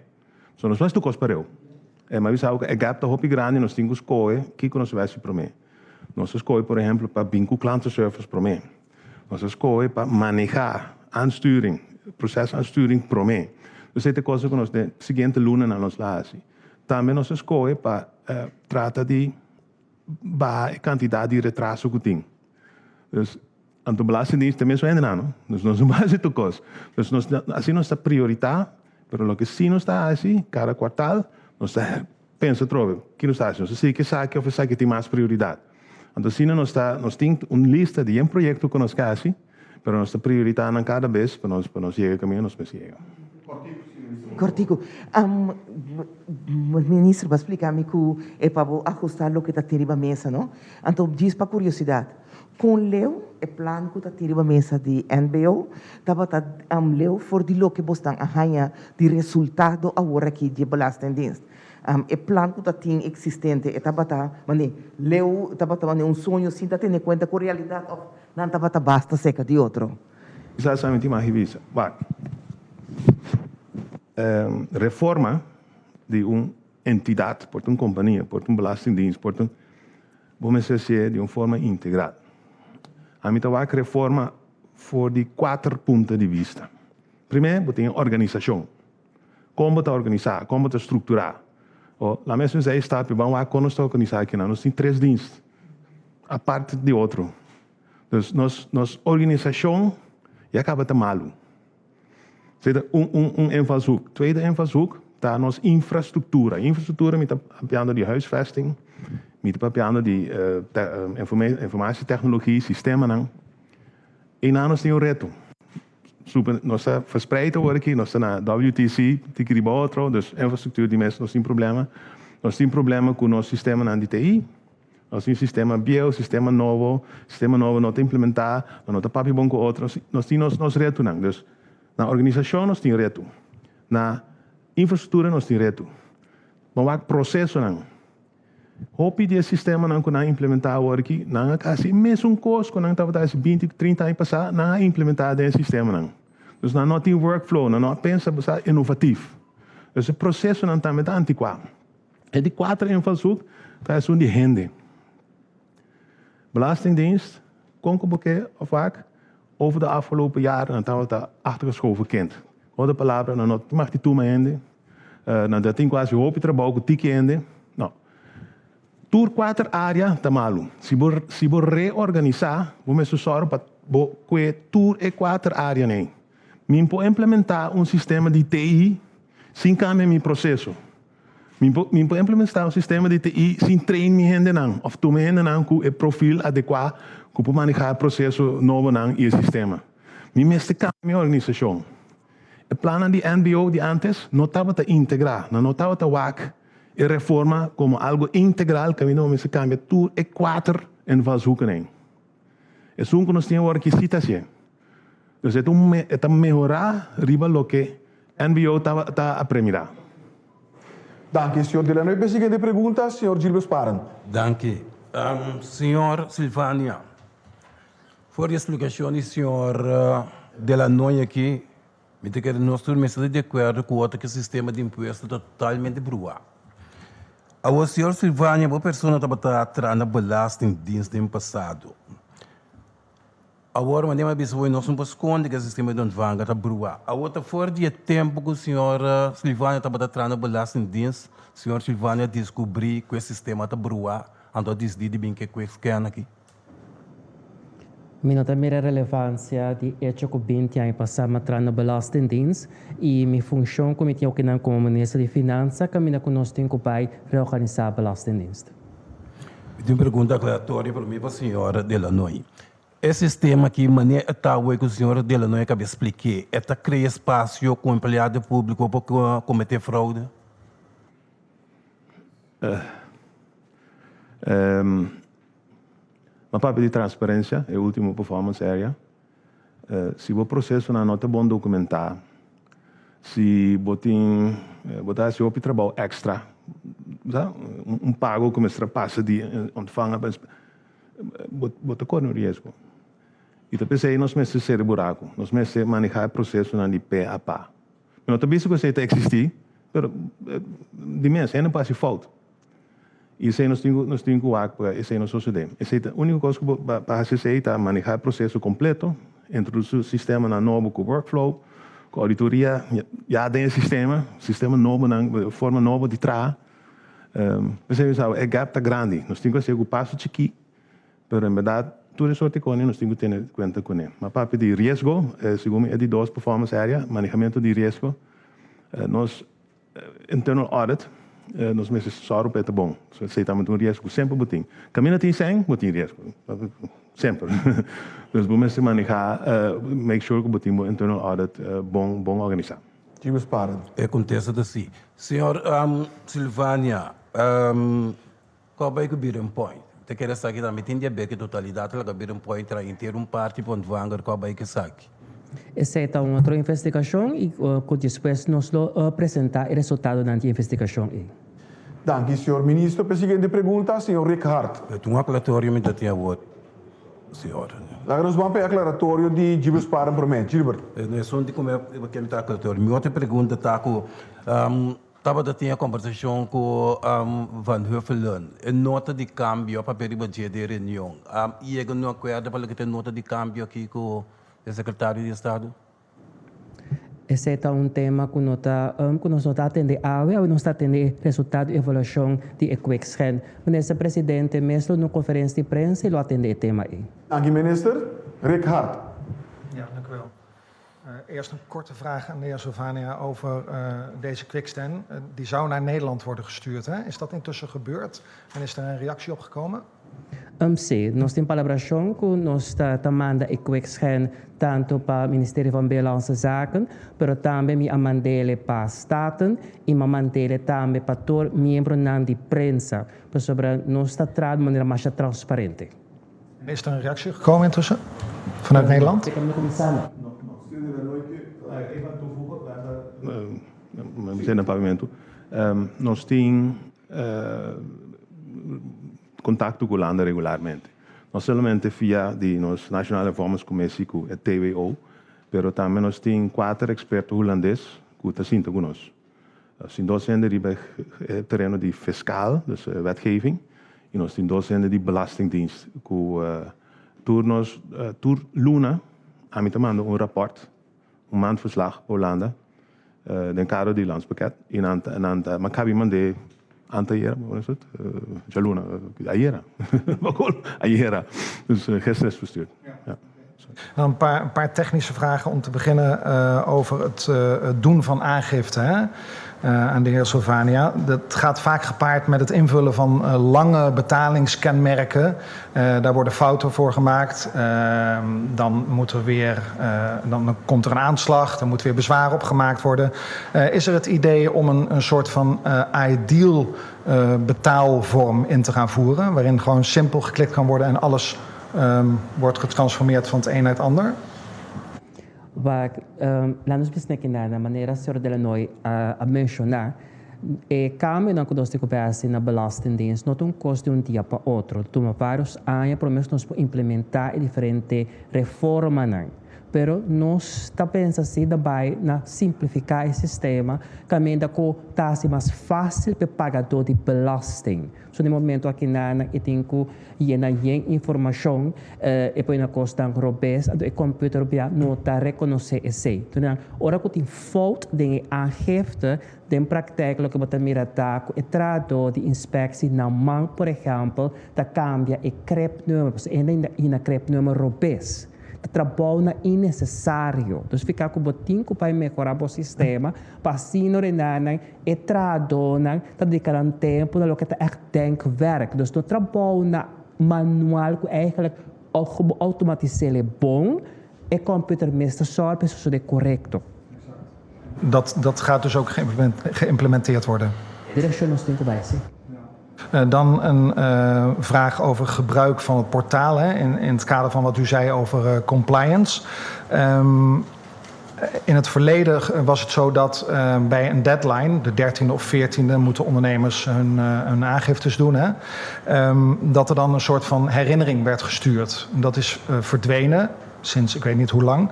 Só nós vamos tocar para eu. Mas isso é gap da hopi grande nós temos que que nós vamos para mim. Nós escolhe, por exemplo, para vincular klantenservice para mim. Nós escolhe para manejar aansturing, processo aansturing para mim. Dus essa coisa que nós de seguinte luna na nós lá assim. Também nós escolhe para tratar de a quantidade de retraso que tem. Dus aan de belastingdienst também só ainda não. Dus nós não base tu coisa. Dus nós assim nós está prioridade, pero lo que sim nós está assim, cada quartal nós está pensa trove, que nós está assim, nós sei que sabe que oferece que tem mais prioridade. Então, assim, nós temos uma lista de projetos que nós queremos, mas nós temos prioridade em cada vez para nós chegar a caminho, nós chegamos. Cortico, o ministro vai explicar-me que é para ajustar o que está tirando a mesa, não? Então, diz para curiosidade, com o Leo, o plano que está tirando a mesa de NBO, estava Leo for de lo que você está a de resultado agora aqui de belastingdienst. O plano que está existente, estava Leo, estava sonho, sim, está tendo em conta com a realidade, não estava basta seca de outro. Exatamente, mais revista. Reforma de uma entidade, por uma companhia, por um belastingdienst, por vamos dizer, de uma forma integrada. A mim está reforma for de 4 pontos de vista. Primeiro, tem organização. Como está organizar, como está estruturar. La mesma coisa está, vamos quando está organizar aqui, nós temos 3 dienstos, a parte de outro. Então, nossa organização já acaba de malo. Invalshoek. Tweede invalshoek, está a nossa infraestrutura. Infraestrutura, met de huisvesting, met de informatietechnologie, systemen. En dan is het reto. Nós verspreiden worden aqui, nós na WTC, tikiri outro, dus infraestrutura de mês, nós temos problema. Nós temos problema com o nosso sistema na TI. Nós temos sistema bio, sistema novo não está implementado, não está papi bom com outro. Nós temos nosso reto não. Dus na organização nós temos reto. Na infraestrutura nós temos reto. Mas o processo não. Hopi de sistema não que implementado aqui, não é quase mesmo coisa que não estava 20, 30 anos passado, não é implementado esse sistema não. Então não tem workflow, não pensa ser inovativo. Esse processo não está muito antiquado. É de 4 invalshoek, tá é de rende. Belastingdienst, porque vaak over de afgelopen jaren dan we achtergeschoven kind. Outra palavra, não mag die toe maar não tem quase hoop trabalho com tiki ende. Não. Tur 4 áreas tá malo. Se você reorganizar, vamos sorrir para que tur é 4 áreas nem. Me pode implementar sistema de TI sem cambiar meu processo. Me pode implementar sistema de TI sem treinar minha gente não, ou tomar gente não com o perfil adequado para manejar o processo novo não e o sistema. Me meste cambiar minha organização. O plano de NBO de antes não estava a integrar, não estava a WAC e reforma como algo integral que não se cambia tudo e 4 em vashoeken. É um que nós temos agora que citação. Então, é melhorar riba lo que NBO está a premiar. Dank u, senhor Delanoy. A seguinte pergunta, senhor Gilbert Sparen. Dank u. Senhor Silvânia, voor a explicação, senhor Delanoy aqui, me diz que nós estamos de acordo com o sistema de imposto totalmente brutal. O senhor Silvânia, a pessoa estava atrás da belastingdienst no passado. Agora, mas nem pessoa nós não esconde que o sistema de ontvang está brutal. A outra fora de tempo que o senhor Silvânia estava atrás da belastingdienst, o senhor Silvânia descobriu que o sistema está brutal, então decidi bem que é scan aqui. Minha também relevância de hecho que 20 anos passamos atrás da belastingdienst e minha função como tinha que como ministro de finanças, que minha conosco tem que pai reorganizar a belastingdienst. Eu tenho uma pergunta aclaratória para mim, para a senhora Delanoy. Esse sistema aqui, maneira tal que o senhor Delanoy acaba de explicar, é para criar espaço com o empregado público para cometer fraude? Uma parte de transparência é a última performance area. Se o processo não está bom documentar, se botar se o trabalho extra, pago como extrapassa de ontvanga, botar cor no risco. E depois aí nós meses ser buraco, nós meses manejar o processo de pé a pá. Não também se você está existir, mas de mês não passa falta. E isso aí nós temos que para isso aí não sucede. Essa é a única coisa que para fazer é manejar o processo completo, introduzir o sistema na novo com workflow, com auditoria, já tem o sistema novo, na forma nova de trabalhar. Você sabe, o gap está grande, nós temos que fazer o passo chiqui, mas em verdade, tudo isso que nós temos que ter conta com ele. Mas para de risco, segundo é de 2 performance area, manejamento de risco, nós internal audit, nós meses só o pé bom, se aceitamos um risco sempre botim. Caminha tem 100, botim risco, sempre. Nós vamos manejar, make sure que botim internal audit bom organizado. Gilbert Sparen. Acontece assim. Senhor Silvânia, qual é o bidding point? Te quer saber também tem de ver que totalidade o bidding point para inteiro parte para onde vangar qual é que sabe? Essa é uma outra investigação e depois nós apresentar o resultado da investigação. Dank u, senhor ministro. A seguinte pergunta, senhor Rick Hart. É um aclaratório me dá tempo, senhor. Nós vamos para o aclaratório de Gilbert Sparen para mim. Gilbert. Não é só de como é que me está aclaratório. Minha outra pergunta está com estava a ter a conversação com Van Huffelen, nota de câmbio para perigo de reunião. E eu não acordo para que tenha nota de câmbio aqui com o secretário de Estado? Esse é tema que nós está atendendo a nós está atendendo resultado e avaliação de equexgen. Mas o presidente mesmo na conferência de prensa ele atende o tema aí. Dank u, minister. Rick Hart. Ja, dank u wel. Eerst een korte vraag aan de heer Silvânia over deze quickscan. Die zou naar Nederland worden gestuurd. Hè? Is dat intussen gebeurd en is er een reactie op gekomen? Sim, nós temos colaboração com nós mandando a quickscan tanto para o Ministério van Binnenlandse Zaken, mas também me mandele para Staten e me mandele também para todos os membros da imprensa, para sobre nós está tratando de maneira mais transparente. Is er een reactie gekomen intussen vanuit Nederland? No pavimento. Nós temos contato com a Holanda regularmente. Não somente via de nos National Reformas Comissão e TWO, mas também nós temos 4 expertos holandeses que estão sendo conosco. Nós docenten die bij het terrein die fiscaal, dus wetgeving, en nós temos docenten die belastingdienst. Tour Luna, a mim mandou rapport, maandverslag voor Hollanda, den kader die landspakket, en maar kan iemand die Antaiera, wat is het? Jaluna, Aiera. Aiera. Dus gisteren is verstuurd. Ja. Nou, een paar technische vragen om te beginnen over het doen van aangifte. Hè? aan de heer Silvania. Dat gaat vaak gepaard met het invullen van lange betalingskenmerken. Daar worden fouten voor gemaakt. Dan komt er een aanslag. Er moet weer bezwaar op gemaakt worden. Is er het idee om een soort van ideal betaalvorm in te gaan voeren, waarin gewoon simpel geklikt kan worden en alles wordt getransformeerd van het een naar het ander? Laten we kijken naar de manier dat de Delanoy mencionar. Cambio na conosco base na belastingdienst não tem custo de dia para outro. Toma vários anos para nós implementar diferentes reformas. Pero nós está pensando assim também na simplificar o sistema, também da que está mais fácil para o pagador de belasting. So no momento aqui na eu tenho que informação e depois na costa robês, o computer não está reconhecer isso. Então, ora que tem falta de aangifte de praktijk que você mira tá o trato de inspectie na mão, por exemplo, da cambia e CREP-nummer, ainda na CREP-nummer robês. Trabalho não é necessário. Então, ficar com o botinho para melhorar o sistema, para assim não é trabalho, está dedicando tempo no que é denkwerk. Dus het trabalho manual que eigenlijk automatiseren é bom, e computer meestal zorgen dat het correcto. Dat gaat dus ook geïmplementeerd worden. Dan een vraag over gebruik van het portaal, hè, in het kader van wat u zei over compliance. In het verleden was het zo dat bij een deadline, de 13e of 14e, moeten ondernemers hun aangiftes doen. Hè? Dat er dan een soort van herinnering werd gestuurd. Dat is verdwenen sinds ik weet niet hoe lang.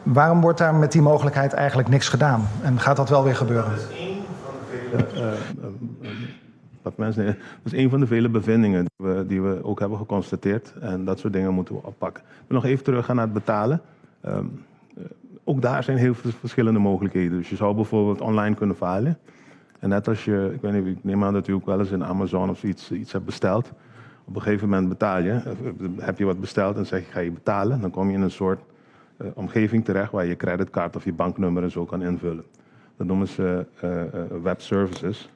Waarom wordt daar met die mogelijkheid eigenlijk niks gedaan? En gaat dat wel weer gebeuren? Dat is één van de vele bevindingen die we ook hebben geconstateerd. En dat soort dingen moeten we oppakken. Ik wil nog even teruggaan naar het betalen. Ook daar zijn heel veel verschillende mogelijkheden. Dus je zou bijvoorbeeld online kunnen falen. En net als je, ik weet niet, ik neem aan dat u ook wel eens in Amazon of iets hebt besteld. Op een gegeven moment betaal je. Heb je wat besteld en zeg je ga je betalen. Dan kom je in een soort omgeving terecht waar je creditcard of je banknummer en zo kan invullen. Dat noemen ze webservices.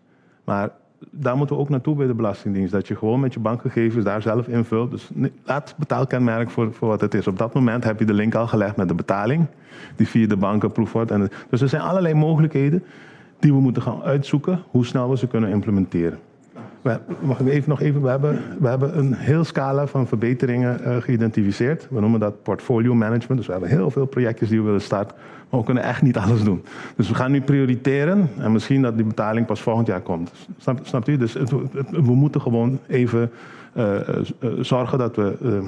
Maar daar moeten we ook naartoe bij de Belastingdienst. Dat je gewoon met je bankgegevens daar zelf invult. Dus laat het betaalkenmerk voor wat het is. Op dat moment heb je de link al gelegd met de betaling. Die via de bank approved wordt. Dus er zijn allerlei mogelijkheden die we moeten gaan uitzoeken. Hoe snel we ze kunnen implementeren. We hebben een heel scala van verbeteringen geïdentificeerd. We noemen dat portfolio management. Dus we hebben heel veel projectjes die we willen starten. Maar we kunnen echt niet alles doen. Dus we gaan nu prioriteren. En misschien dat die betaling pas volgend jaar komt. Snapt u? Dus we moeten gewoon even zorgen dat we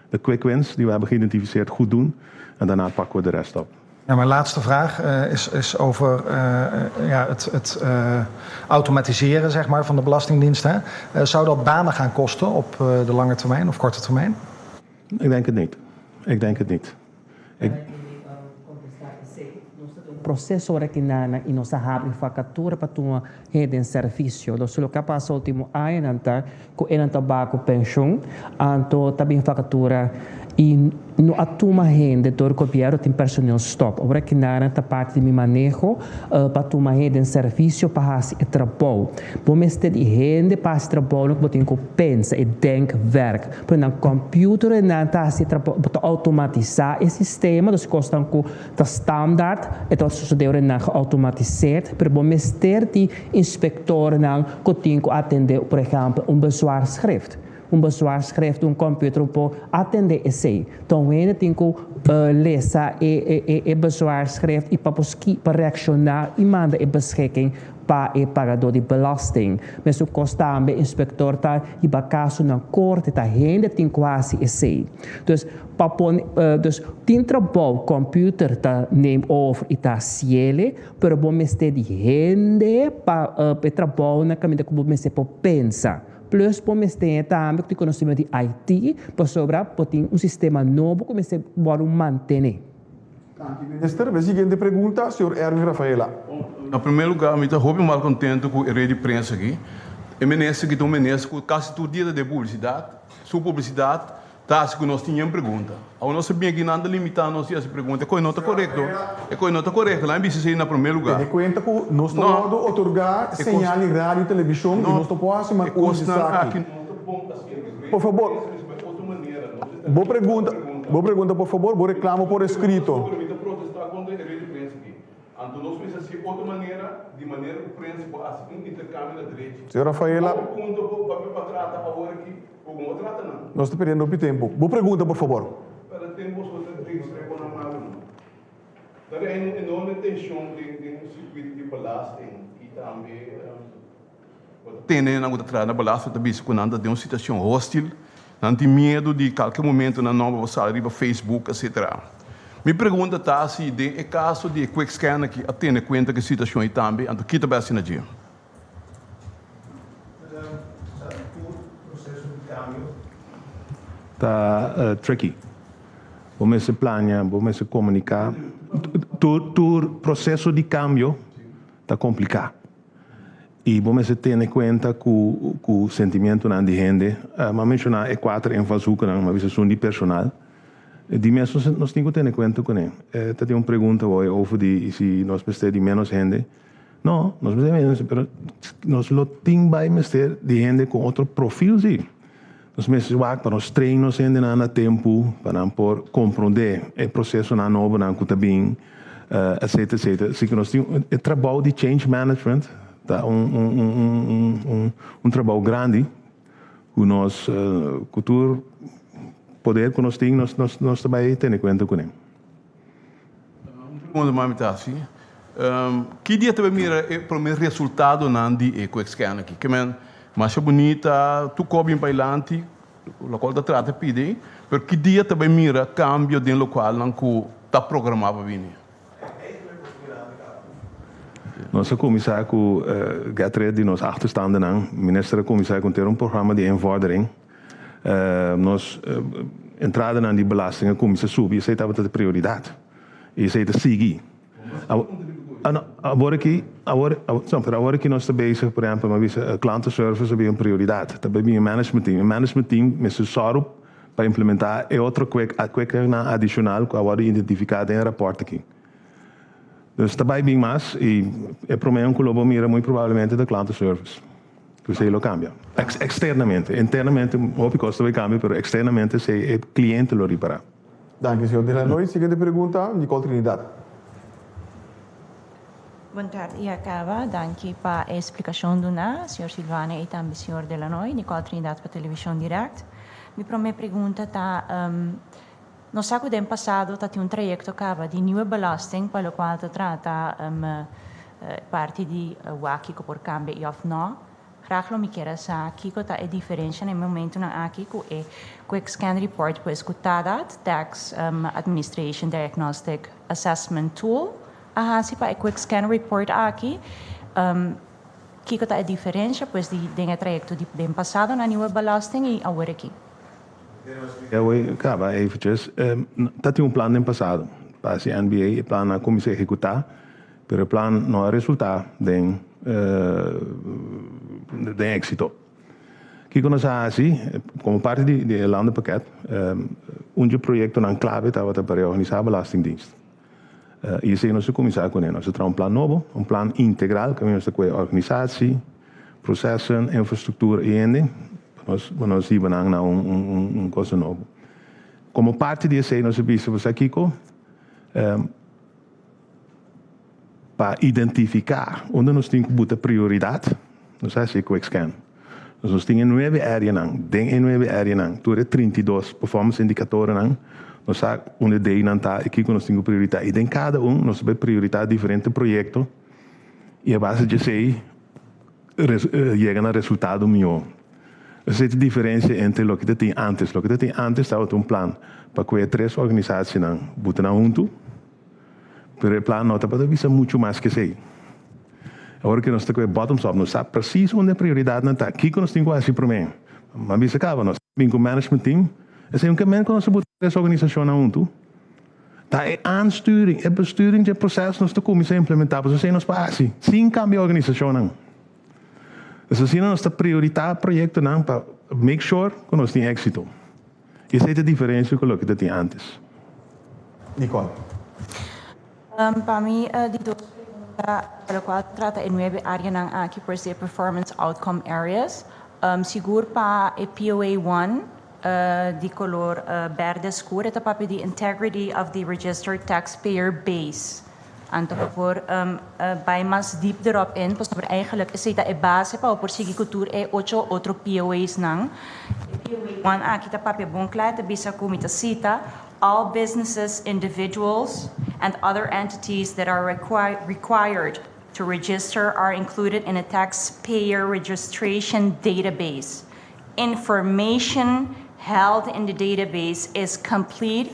de quick wins die we hebben geïdentificeerd goed doen. En daarna pakken we de rest op. Ja, mijn laatste vraag is over het automatiseren, zeg maar, van de Belastingdienst. Zou dat banen gaan kosten op de lange termijn of korte termijn? Ik denk het niet. Ik denk het niet. Processo aqui na nossa facatura para uma rede de serviço. Então, se o que passa o último ano, então, com ele tabaco pensão, então também facatura e no atuma rende do governo tem personal stop. Agora que na parte de me manejo para tomar rede de serviço para fazer trabalho. Bom, este de rende para esse trabalho que tem que pensar e denkwerk. Para na computer na tá se trabalho para automatizar esse sistema, dus costam com tá standaard, então se deu na automatiseerd. Para bom este de inspector na que tem que atender, por exemplo, bezwaarschrift. Bezwaarschrift, computer para atender esse. Então, ainda tem que lezen e bezwaarschrift e para reaccionar e mandar e beschikking para o pagador de belasting. Mas o custa também inspector tá e bacasso na corte tá ainda tem quase esse. Dus tem trabalho computer tá neem over e tá ciele, pero bom este de rende para trabalho na caminho como você pode pensar. Plus, pomos também o conhecimento de IT, para sobrar, tem sistema novo que você pode manter. Minister, a seguinte pergunta, senhor Erwin Rafaela. Em primeiro lugar, eu estou muito contente com a rede de prensa aqui. E ministro que quase todo dia de publicidade, sua publicidade, Tá, se nós tínhamos pergunta. A nós sabia que nada limitar nós essa pergunta. É coisa não está correto. É coisa não está correto. Lá em BCC na primeiro lugar. Tem conta que nós estamos otorgar sinal em rádio e televisão e nós estamos próximo a coisa aqui. Por favor. Boa pergunta, por favor. Vou reclamo por escrito. Protestar contra a rede de prensa aqui. Então nós precisamos de outra maneira, de maneira que a prensa pode um intercâmbio da direita. Senhora Rafaela. Para tratar agora aqui. Não trata não. Nós estamos perdendo muito tempo. Boa pergunta, por favor. Para tempo, você tem que estar com a mão. Daar is een enorme tensão no circuito de belasting e também tem na outra belasting também quando de uma situação hostil, não tem medo de qualquer momento na nova salário para Facebook, etc. Me pergunta tá se é caso de quick scan aqui atende conta que a situação aí também, então que também assim dia. Tá tricky. Vamos se planear, vamos se comunicar. O processo de câmbio está complicado. E vamos ter em conta que o sentimento da gente, mas mencionar é 4 ênfase que uma visão de personal. De mesmo nós temos que ter em conta com ele. Tem uma pergunta hoje, over se nós precisamos de menos gente. Não, nós precisamos de menos, mas nós temos de gente com outro perfil, sim. Nós precisamos para os treinos ainda não tempo para compreender o processo na novo na Cutabim, etc, etc. Assim que nós temos o trabalho de change management, tá um trabalho grande, o nosso cultura poder que nós temos nós também temos em conta com ele. Pergunta mais assim, que dia também mira o primeiro resultado na de EcoScan aqui, que mais bonita, tu cobre para adelante, o local da trata pede, porque dia também mira cambio de local não que está programado para vir. Nossa comissário com Gatriel de nós achterstanden não, minister comissário com ter programa de invordering, nós entrada na de belasting a comissão subir, isso estava a prioridade, e isso é de seguir. Agora que nós estamos bezig, por exemplo, mas a klantenservice é uma prioridade. Também o management team met z'n zorg para implementar é outra coisa adicional que agora identificada em rapport aqui. Dus também bem mais e é para mim que o mira muito provavelmente da klantenservice. Que se lo cambia. Externamente, internamente, hoop ik que vai cambiar, mas externamente se o cliente lo repara. Danke, senhor Delanoy. Seguinte pergunta, Nicole Trinidad. Boa tarde, e acaba, danke para a explicação do Sr. Silvana e também Sr. Delanoy, Nicole Trinidad para a Televisão Direct. Minha pergunta está, no saco do ano passado, está um trajeto acaba de nova belasting, para o qual trata parte de WACI por cambio e of não. Graag lo mi queira sa kiko ta a diferença no momento na aqui com é quick scan report po escutada tax administration diagnostic assessment tool se pa a quick scan report aqui kiko ta a diferença pois de trajecto de bem passado na nova belasting e agora aqui. Eu acaba eventjes dat um plano no passado para a NBA plano na comissão executar pero o plano não é resultado de éxito. Que nós assim, como parte do landenpakket, projeto na clave estava para organizar a belastingdienst. E isso nós começamos com ele. Nós temos plano novo, plano integral, que nós temos organização, processo, infraestrutura e ainda, nós íamos a coisa nova. Como parte disso, nós precisamos aqui para identificar onde nós temos que botar prioridade, nós temos que quick scan. Nós temos 9 áreas, dentro de 9 áreas, tu 32 performance indicadores, nós sabemos onde daí não está, aqui que nós temos prioridade. E dentro de cada nós temos prioridade diferente projeto, e a base de isso, chega a resultado melhor. Essa é a diferença entre o que tem antes. O que tem antes estava plano para que 3 organizações botem junto, pero o plano não está para ver muito mais que isso. Agora que nós estamos com bottoms-up, nós sabemos preciso onde a prioridade não está. Aqui que nós temos assim para mim. Mas isso acaba, nós temos com o management team, é um caminho que nós botamos essa organização junto. Tá é aansturing, é besturing de processo nós estamos a implementar, para você nós para assim, sem cambiar a organização não. Assim nós está priorizar o projeto não para make sure que nós temos êxito. Essa é a diferença com o que tinha antes. Nicole. Para mim, de duas perguntas, pela qual trata em 9 áreas aqui por ser performance outcome areas, seguro para a POA 1 de color verde escuro, é para the integrity of the registered taxpayer base. Então, por vai mais deep erop in, pois eigenlijk is het a base para por seguir cultura e 8 outros POAs não. POA 1 aqui tá para bom claro, bisa comita cita. All businesses, individuals, and other entities that are required to register are included in a taxpayer registration database. Information held in the database is complete,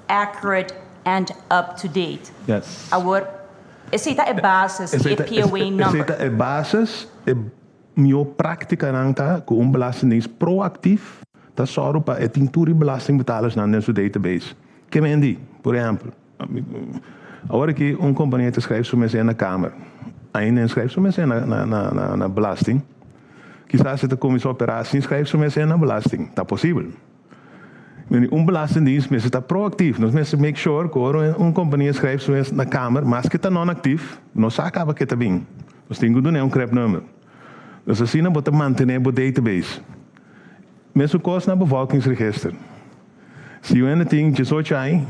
accurate, and up to date. Yes. Essa é a base do POA number. Essa é a base, é minha prática com belastingdienst proactief. Dat zorgt voor het intoeri belastingbetalers naar deze database. Kemendi, por exemplo. Agora que companhia schrijft zo mensen in de kamer. Een schrijft zo mensen na belasting. Quizás het commissie operatie schrijft zo mensen na belasting. Dat is possible. Maar belastingdienst mensen dat proactief. Dus mensen make sure que companhia schrijft zo mensen na kamer, maar als het non actief, no saca que tá bem. Dus tem que doen crepe nummer. Dus assim não pode manter o database. Mesmo coisa na bevolkingsregister. Se o ene tem 18 anos,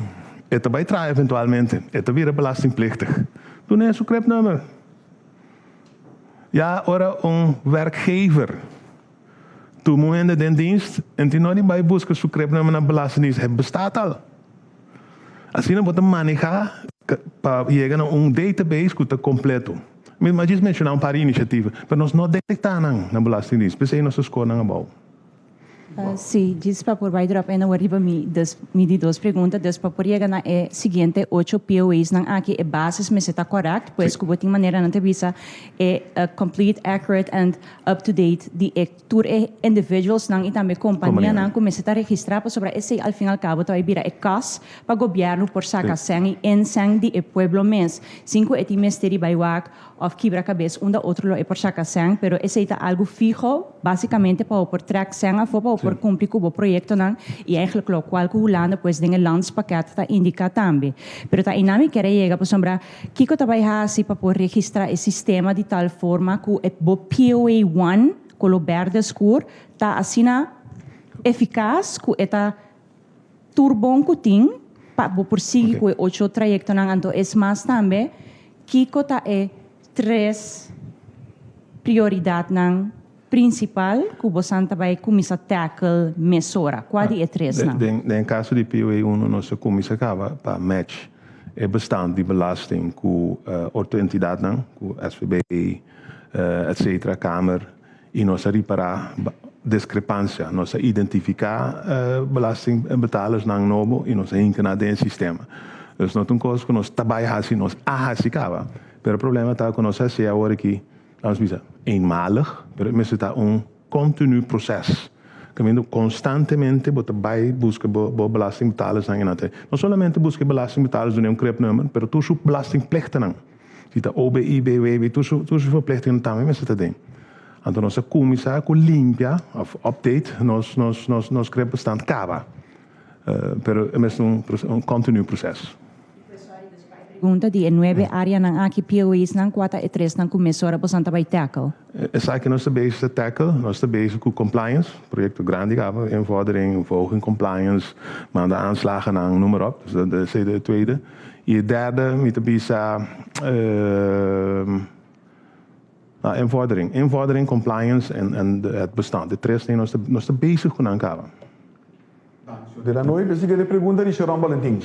het vai trazer eventualmente, het vira belastingplichtig. Toen is o crepe nummer. Ja, ora werkgever. Toen moet den dienst en die nog niet bij busca su crepe nummer na belastingdienst. Het bestaat al. Assim não pode manejar para chegar a database que está completo. Mas diz mencionar par iniciativa, mas nós não detectamos na belastingdienst, pensei nós escolhemos a bom. Sim, diz para por vai drop na arriba me di duas perguntas, des para por chegar na seguinte 8 POAs nang aqui é bases me está correct, pois que botin maneira na visa é complete, accurate and up to date de tour individuals nang e também companhia nang como se está registrado sobre esse al final cabo tá vira é cas para governo por saca sang en sang de pueblo mes 5 etimesteri by wak of quebra cabeça outro lo é por saca sang, pero esse é algo fijo, basicamente para por track sang a por cumprir com o projeto não e eigenlijk lo qual que Holanda pues den landspakket está indica também, pero tá inami quer chegar para sombra kiko tá vai assim para por registrar o sistema de tal forma que o POA 1 com o verde escuro tá assim eficaz que eta turbon que tem para por seguir com 8 trajecto não então é mais também kiko tá 3 prioridade não principal que você vai começar a tackle mesura. Qual é 3 não? No caso de POA 1, nós começamos para match o bestand de belasting com outra entidade, com SVB, etc., Kamer, e nós reparar discrepância, nós identificar belastingbetalers na novo e nós encanar dentro do sistema. Dus não é uma coisa que nós trabalhamos assim, nós arrasicava. Mas o problema está com nós é agora que vamos dizer, eenmalig, maar het is continu proces. Que constantemente bij buscar belastingbetalers. Não somente buscar belastingbetalers doen crepe-nummer, maar tussen belastingplichten. Zit OBI, BWB, tussen verplichtingen também, mas het ding. Então nós começar com limpia of update nos crepe-bestand cava. Pero é continu proces. Pergunta de 9 áreas nang aqui POAs nang 4 e 3 nang começou a posanta vai tackle. É que nós estamos bezig tackle, nós estamos bezig com compliance, projecto grande gava, invordering, volging compliance, maar de aanslagen nang noem maar op, dus dat is de tweede. E de derde met de bisa invordering, compliance en het bestand. De tres nós estamos bezig com gava. De la noite, se quer pergunta de Sharon Valentim.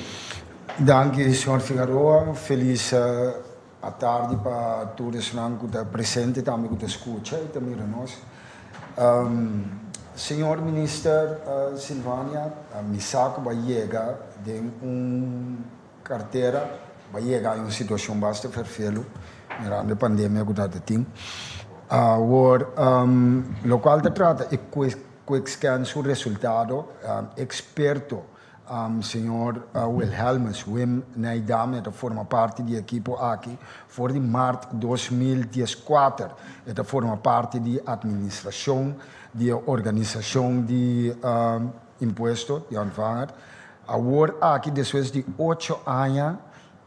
Danke, senhor Figueroa. Feliz a tarde para todos que estão presentes, também que estão escutando e também nós. Senhor Ministro Silvânia, me saco vai chegar de carteira, vai chegar em uma situação bastante verfelo, mirando a pandemia que está tendo. O qual trata é que o resultado experto. Senhor Wilhelmus Wim Nijdam, que forma parte do equipo aqui, for de março de 2014. Ele forma parte da administração, da organização de impuesto de ontvanger. Ahora aquí después de 8 años,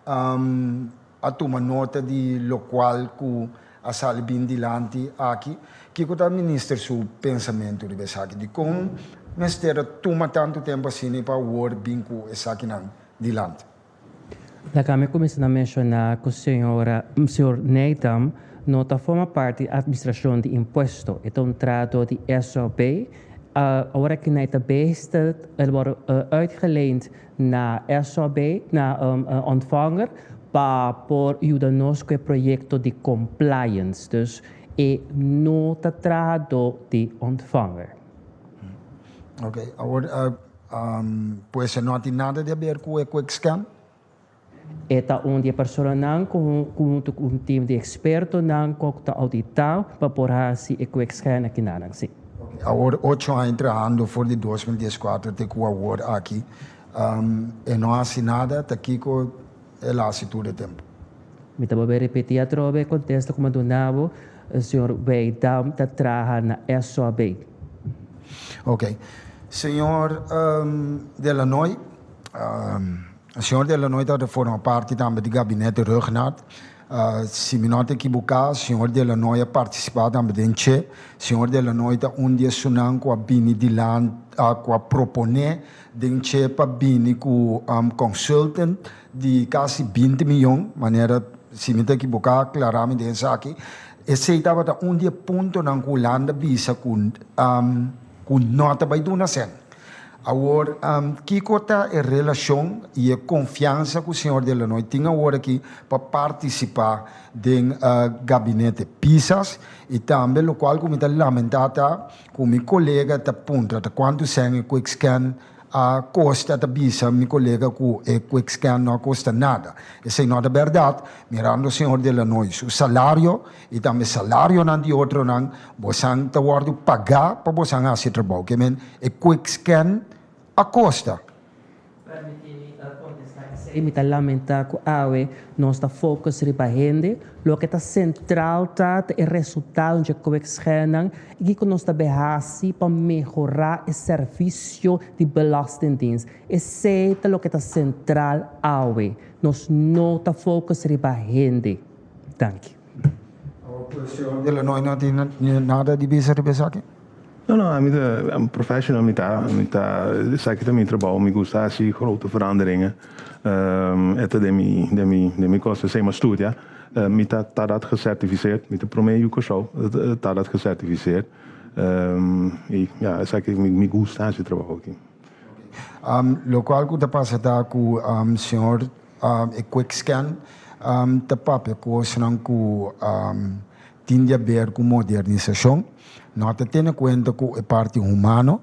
a tomar nota de lo cual que a salir bien delante aquí, que o ministro su pensamento de aqui, de como ministério toma tanto tempo assim para o bem com essa aqui delante. Da Câmara começou a mencionar que o senhor Neidam nota forma parte da administração de imposto, então um trato de SOB. Agora que Neidam beste wordt uitgeleend na SOB, na ontvanger, para por ajudar-nos com o projeto de compliance. Dus nota trato de ontvanger. Ok, agora pues não tem nada a ver com o Quickscan? Eta onde a pessoa não com um time de expertos não com auditar para por se e Quickscan aqui na sim. Agora 8 anos trabalhando for de 2014 até que agora aqui e não há nada até aqui com a situação do tempo. Me estava a repetir a troca contexto como do nabo o senhor vai dar trabalho na SOB. Ok. Senhor Delanoy, o senhor Delanoy está forma parte também do gabinete Rugnat. Se me não equivocar, o senhor Delanoy participado também do CHE. O senhor Delanoy está dia sonando com a Bini de land, com a proponer do CHE para Bini com consultant de quase 20 milhões, maneira, se me não equivocar, claramente isso aqui. Esse estava dia ponto na Holanda bisa com nota by do nascen. Agora, que cota é relação e a confiança que o senhor Delanoy tem agora aqui para participar do gabinete PISAS e também o qual como está lamentado com meu colega está ponta quanto sangue Quickscan a custa da bisa, meu colega que Quickscan não custa nada. Isso não é verdade. Mirando o senhor Delanoy, o salário e também o salário não de outro não, você está guardando pagar para você fazer trabalho. Que men é Quickscan a custa. Imita lamentar que a nós está focus riba gente, lo que está central tá é resultado de Quickscan e que nós está behasi para melhorar o serviço de belastingdienst. Esse é lo que está central a nós não está focus riba gente. Dank. O senhor Delanoy não tem nada de bisa aqui? Não, ik ben professional met zeker dat mijn trabajo me gusta assim grote veranderingen. Het de mi kosten zijn maar studia. Met dat gecertificeerd, met de Promeo Show, dat gecertificeerd. Ja, zeker me gusta esse trabajo aqui. Lo qual que passa da com senhor Quickscan, da papel coisa não com tinha a ver com modernização. Não está tendo conta com a parte humana,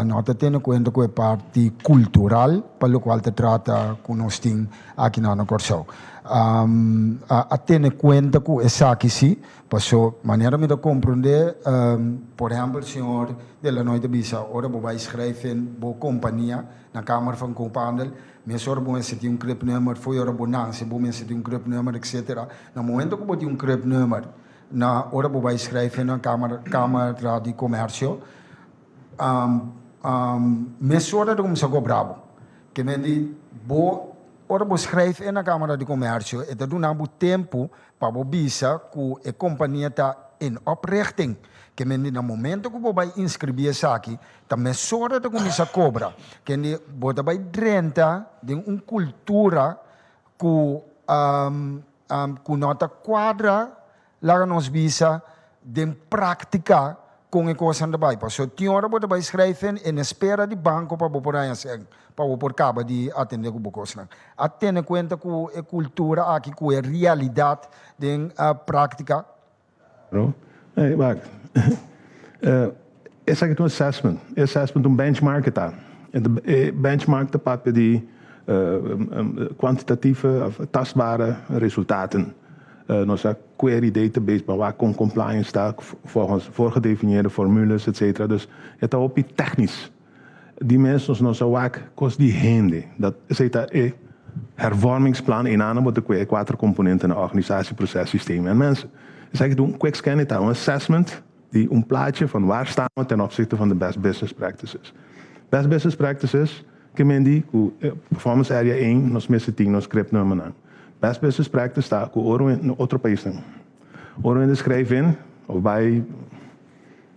não está tendo conta com a parte cultural, para o qual se trata com nós aqui na Corsão. A ter conta com essa aqui sim, para a maneira de compreender, por exemplo, o senhor Delanoy de Bisa, ora vai escrever boa companhia na Câmara van Koophandel, mas ora bom esse tem CRIP number, foi ora bonança, bom esse tem CRIP number, etc. No momento que tem CRIP number na hora que vai escrever na Câmara de Comércio, mas hora de começar a cobrar. Que me diz, hora que escrever na Câmara de Comércio, é de um tempo para o bisa que a companhia está em oprichting. Que me diz, no momento que vai inscrever isso aqui, também hora de começar a cobrar. Que me diz, vai renta de uma cultura que nota quadra lá nos visa de prática com a coisa da baipa. So, tinha hora para escrever em espera de banco para poder fazer, para poder acabar de atender com a coisa. A ter conta com a cultura aqui, com a realidade de prática. Esse aqui é um assessment, benchmark está. Benchmark de papel de quantitatieve, tastbare resultaten. Nossa query database, waar compliance staat, volgens voorgedefinieerde formules, etc. Dus het is ook technisch. Die mensen, nossa WAC, kost die hende. Dat is een hervormingsplan in aan met de 4 componenten in het organisatieprocessysteem. En mensen, zeg ik doen, Quickscan is een assessment, die een plaatje van waar staan we ten opzichte van de best business practices. Best business practices, que mendi ku performance area 1, nos meeste 10 nos script nummer nang. Best business practice está ku oro in outro país nang. Oro in schrijven of bij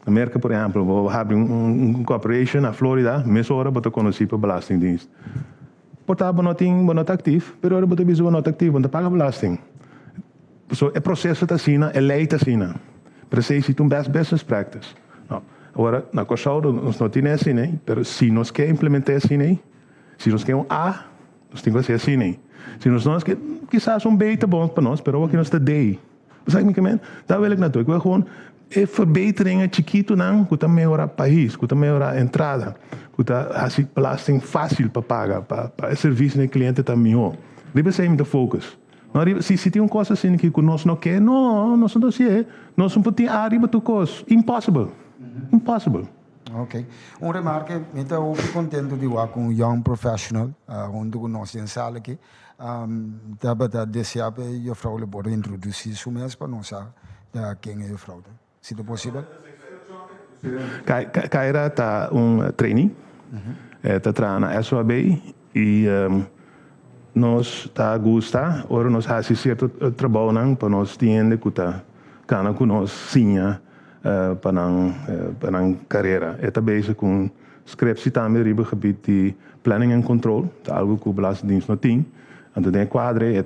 Amerika, por exemplo, we hebben corporation na Florida, meestal ora boto conhecido por belastingdienst. Portava not actief, pero ora boto biso not actief, want paga belasting. So é processo tá sina, é lei tá sina. Precisa um best business practice. Agora, na Corsau, nós não temos assim, né? Pero se nós quer implementar assim, né? Se nós quer A, nós temos que ser assim, né? Se nós não quer, quizás beta bom para nós, pero aqui nós está day. Basicamente, daar wil ik naartoe. Ik wil gewoon verbeteringen chiquito não, que também melhorar país, que também melhorar entrada, que tá assim belasting fácil para pagar, para serviço do cliente também melhor. Deve ser muito focus. Se tem uma coisa assim que nós não quer, não, nós não sei, nós não podemos arriba tu coisa, impossible. Impossible. Ok. Uma remarca, eu estou contente de falar com um young professional, onde nós temos sala aqui. Estava desejável e a frau pode introduzir isso mesmo para nós quem é a frau. Se é possível? Kaira está trainee, está trabalhando na SOAB e nós está gosta, ora nós fazemos certo trabalho para nós entender que está cana com nós sim para a carreira. É também com scriptie também riba gebied de planning and control, algo que o belastingdienst não tem. Então tem quadro é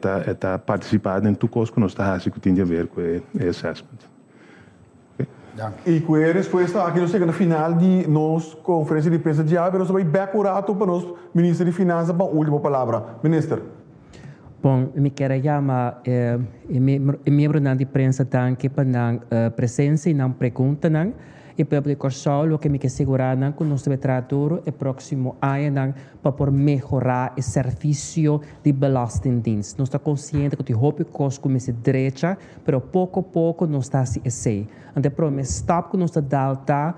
participar em toekomst que nós está fazendo que tem a ver com o assessment. E com a resposta aqui nós chegamos no final de nossa conferência de imprensa diária, nós vamos back para o ministro de Finanças para a última palavra. Ministro. Bom, me quero chamar membro da imprensa tanque para a presença e não pergunta não. E para Corsau, o que me quer segurar que o nosso trator é próximo ano para melhorar o serviço de belastingdienst. Nós estamos conscientes que o hobby cost começa direita, mas pouco a pouco nós estamos assim. Então, para o stop que nós estamos dando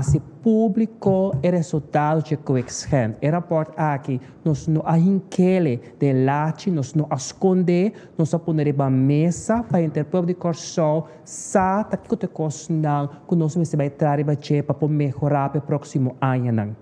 se público e resultado de coexão. E rapport aqui, nós não arranquele de late, nós não esconde, nós não poner a mesa para interpor de Corsau, sa tá que te cosnan, que nós vai trabalhar para melhorar para o próximo ano.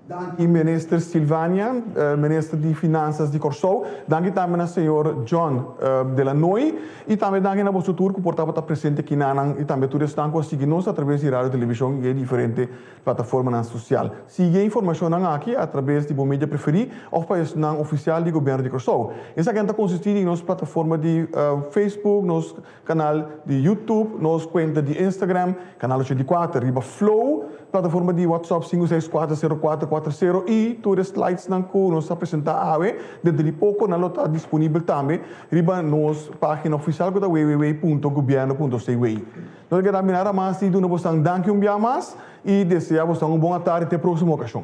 Dank u, minister Silvania, minister de Finanças de Corsau. Dank u também ao senhor John Delanoy. E também dank u ao nosso tour que portava estar presente aqui na Anang. E também todos estão conseguindo através de rádio e televisão e diferentes plataformas sociais. Siga informação aqui através de mídia preferida ou para o oficial do governo de Corsau. Essa gente consiste em nossa plataforma de Facebook, nosso canal de YouTube, nossa conta de Instagram, canal 84, riba Flow, plataforma de WhatsApp 5640440 e todos os slides que nós apresentamos dentro de pouco não está disponível também riba nossa página oficial que é www.governo.cw. Nós queremos terminar mais e nós dank u mais e desejamos uma boa tarde até a próxima ocasião.